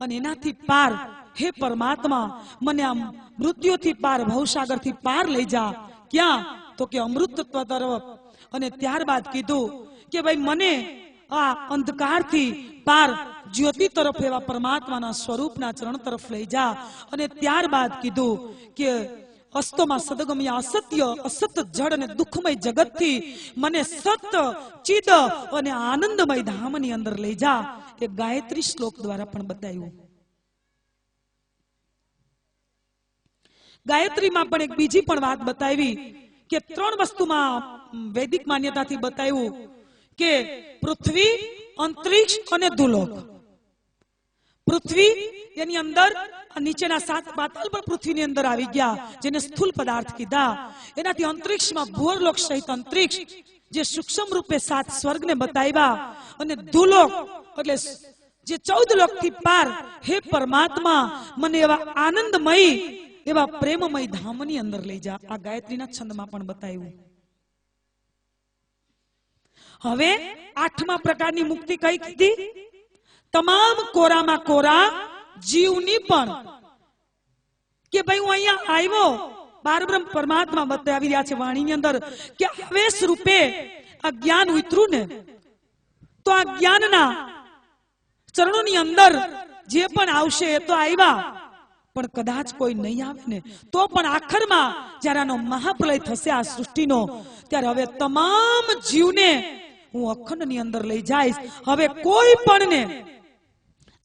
અને એનાથી પાર, હે પરમાત્મા મને આમ મૃત્યુથી પાર, ભવસાગરથી પાર લઈ જા. ક્યાં? તો કે અમૃતત્વ તરફ. અને ત્યારબાદ કીધું કે ભાઈ મને આ અંધકારથી પાર જ્યોતિ તરફ એવા પરમાત્માના સ્વરૂપના ચરણ તરફ લઈ જા. અને ત્યારબાદ કીધું કે અસ્તોમાં સદગમ્ય, અસત્ય, અસત જડ અને દુઃખમય જગતથી મને સત, ચિદ અને આનંદમય ધામની અંદર લઈ જા. એ ગાયત્રી શ્લોક દ્વારા પણ બતાવ્યું. ગાયત્રીમાં પણ એક બીજી પણ વાત બતાવી કે 3 વસ્તુમાં વૈદિક માન્યતાથી બતાવ્યું કે પૃથ્વી, અંતરિક્ષ અને ધુલોક. પૃથ્વી એની અંદર નીચેના 7 પાતાલ પણ પૃથ્વીની અંદર આવી ગયા, જેને સ્થૂલ પદાર્થ કીધા. એનાથી અંતરિક્ષમાં ભુવરલોક સહિત અંતરિક્ષ, જે સૂક્ષ્મ રૂપે 7 સ્વર્ગને બતાવ્યા. અને ધુલોક એટલે જે 14 લોકથી પાર, હે પરમાત્મા મને એવા આનંદમય, એવા પ્રેમમય ધામની અંદર લઈ જા. આ ગાયત્રીના છંદમાં પણ બતાવ્યું. હવે 8મા પ્રકારની મુક્તિ કઈ કીધી? તમામ કોરામાં કોરા જીવની પણ, કે ભાઈ હું અહીંયા આવ્યો, બારબ્રહ્મ પરમાત્મા બતાવી રહ્યા છે વાણીની અંદર કે આવેશ રૂપે આ જ્ઞાન ઉતર્યું ને, તો આ જ્ઞાનના ચરણોની અંદર જે પણ આવશે એ તો આવ્યા, પણ કદાચ કોઈ નહીં આવે ને તો પણ આખરમાં જ્યારે આનો મહાપ્રલય થશે આ સૃષ્ટિનો, ત્યારે હવે તમામ જીવને હું અખંડની અંદર લઈ જઈશ. હવે કોઈ પણ ને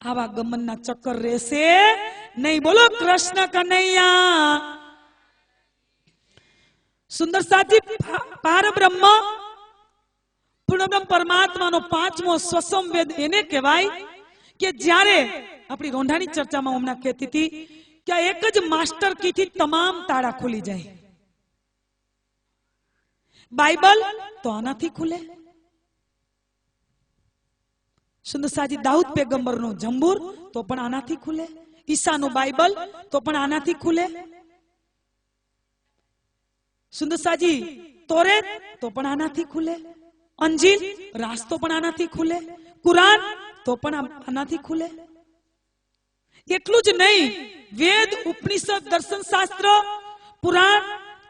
આવા ગમનના ચક્કર રહેશે નહીં. બોલો કૃષ્ણ કનૈયા. સુંદર સાચી પારબ્રહ્મ પૂર્ણબ્રહ્મ પરમાત્માનો 5મો સ્વસંવેદ એને કહેવાય કે જ્યારે આપણી રોંઢાની ચર્ચામાં હમણાં કહેતી હતી કે આ એક જ માસ્ટર કી થી તમામ તાળા ખુલી જાય. બાઇબલ તો આનાથી ખુલે. સુંદરસાજી દાઉદ પેગંબરનું જંબૂર તો પણ આનાથી ખુલે. ઈસાનું બાઇબલ તો પણ આનાથી ખુલે. સુંદરસાજી તોરેત તો પણ આનાથી ખુલે. અંજીલ રાસ્તો પણ આનાથી ખુલે. કુરાન તો પણ આનાથી ખુલે. એટલું જ નહીં, વેદ, ઉપનિષદ, દર્શન શાસ્ત્ર, પુરાણ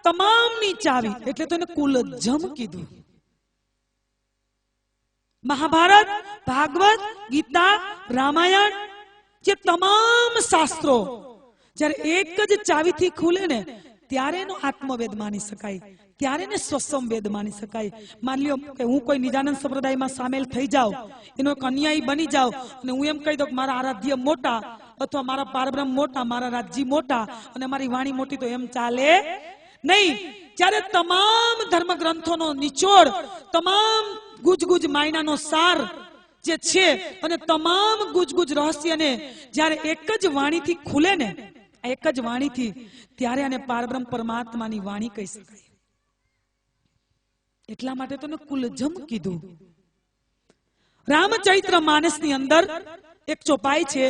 તમામની ચાવી એટલે તો એને કુલજમ કીધું. મહાભારત, ભાગવત, ગીતા, રામાયણ જે તમામ શાસ્ત્રો જ્યારે એક જ ચાવીથી ખુલે ને ત્યારે એનો આત્મવેદ માની શકાય, ત્યારે એને સ્વસંવેદ માની શકાય. માની લ્યો કે હું કોઈ નિજાનંદ સંપ્રદાયમાં સામેલ થઈ જાઉં, એનો એક અન્યાયી બની જાઉં અને હું એમ કહી દઉં કે મારા આરાધ્ય મોટા અથવા મારા પારબ્રહ્મ મોટા, મારા રાજજી મોટા અને મારી વાણી મોટી, તો એમ ચાલે નહીં. જ્યારે તમામ ધર્મ ગ્રંથોનો નિચોડ, તમામ ગુજગુજ માયનાનો સાર જે છે અને તમામ ગુજગુજ રહસ્યને જ્યારે એક જ વાણીથી ખુલે ને, એક જ વાણીથી, ત્યારે આને પારબ્રહ્મ પરમાત્માની વાણી કહી શકાય. એટલા માટે તો કુલજમ કીધું. રામચરિત્ર માનસની અંદર એક ચોપાઈ છે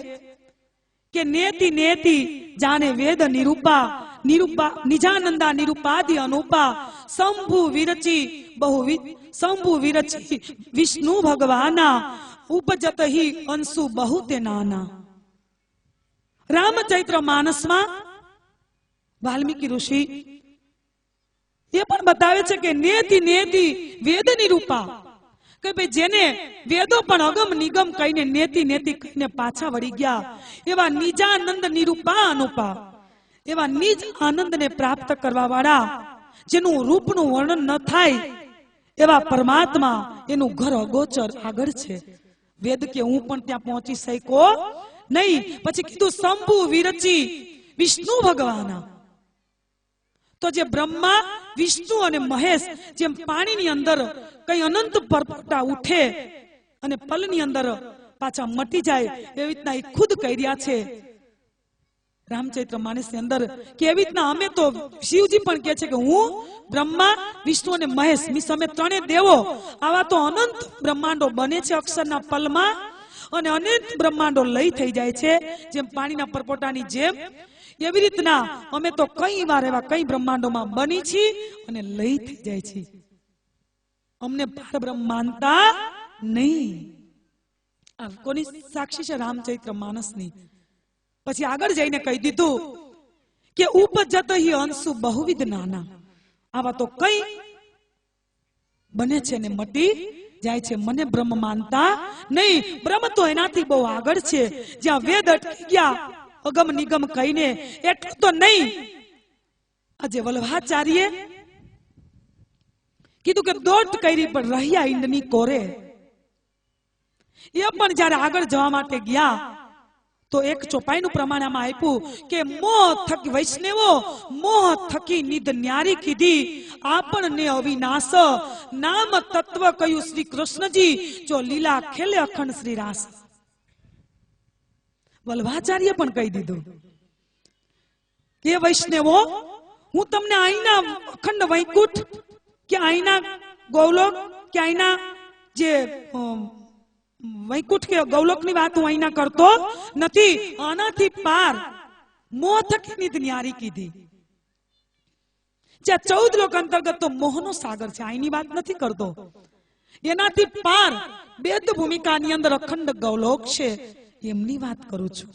કે નેતિ નેતિ જાને વેદ નિરૂપા, નિરૂપા નિજાનંદા નિરૂપાદિ અનુપા, શંભુ વિરચી શંભુ વિરચી વિષ્ણુ ભગવાના, ઉપજત હિ અંશુ બહુ તે નાના. રામચરિત્ર માનસમાં વાલ્મીકી ઋષિ એ પણ બતાવે છે કે નેતિ નેતિ વેદ નિરૂપા, કે ભાઈ જેને વેદો પણ અગમ નિગમ કહીને નેતિ નેતિ કહીને પાછા વળી ગયા, એવા નિજાનંદ નિરૂપા અનુપા, એવા નિજ આનંદને પ્રાપ્ત કરવા વાળા, જેનું રૂપનું વર્ણન ન થાય એવા પરમાત્મા, એનું ઘર અગોચર આગળ છે. વેદ કે હું પણ ત્યાં પહોંચી શક્યો નહીં. પછી કીધું શંભુ વિરચી વિષ્ણુ ભગવાના, તો જે બ્રહ્મા, વિષ્ણુ અને મહેશ જેમ પાણીની અંદર કઈ અનંત પરપટા ઉઠે અને પલની અંદર પાછા મટી જાય, એવી રીતના એ ખુદ કહી રહ્યા છે રામચરિત્ર માનસની અંદર કે એવી રીતના અમે તો, શિવજી પણ કહે છે કે હું બ્રહ્મા, વિષ્ણુ અને મહેશ મીન્સ અમે ત્રણે દેવો, આવા તો અનંત બ્રહ્માંડો બને છે અક્ષરના પલમાં, અને અનંત બ્રહ્માંડો લય થઈ જાય છે જેમ પાણીના પરપોટાની જેમ. એવી રીતના અમે તો કઈ વાર એવા કઈ બ્રહ્માંડોમાં બની છીએ અને લય થઈ જાય છે. અમને પરબ્રહ્મ માનતા નહીં. આ કોની સાક્ષી છે? રામચરિત્ર માનસની. પછી આગળ જઈને કહી દીધું કે ઉપજત હિ અંશુ બહુવિધ નાના, આવા તો કઈ બને છે ને મટી જાય છે, મને બ્રહ્મ માનતા નહીં. બ્રહ્મ તો એનાથી બહુ આગળ છે. જ્યાં વેદ અટકી ગયા અગમ નિગમ કહીને, એટલું તો નહીં. આજે વલ્લભાચાર્ય કીધું કે દોટ કરી પણ રહ્યા ઈંડની કોરે, એ પણ જયારે આગળ જવા માટે ગયા તો એક ચોપાઈનું પ્રમાણ આમાં આપ્યું કે મોહ થકી વૈષ્ણવો, મોહ થકી નિધ ન્યારી કીધી, આપણને અવિનાશ નામ તત્વ કહ્યું શ્રી કૃષ્ણજી, જો લીલા ખેલે અખંડ શ્રી રાસ. વલ્લભાચાર્ય પણ કહી દીધું કે વૈષ્ણવો, હું તમને અહીંના અખંડ વૈકુંઠ કે અહીંના ગૌલોક કે અહીંના જે વૈકુંઠ કે ગૌલોકની વાત હું અહીંના કરતો નથી, આનાથી પાર મોહ થકી નિધ ન્યારી કીધી. જ્યાં 14 લોક અંતર્ગત તો મોહનો સાગર છે, અહીંની વાત નથી કરતો. એનાથી પાર બેદ ભૂમિકાની અંદર અખંડ ગૌલોક છે, એમની વાત કરું છું.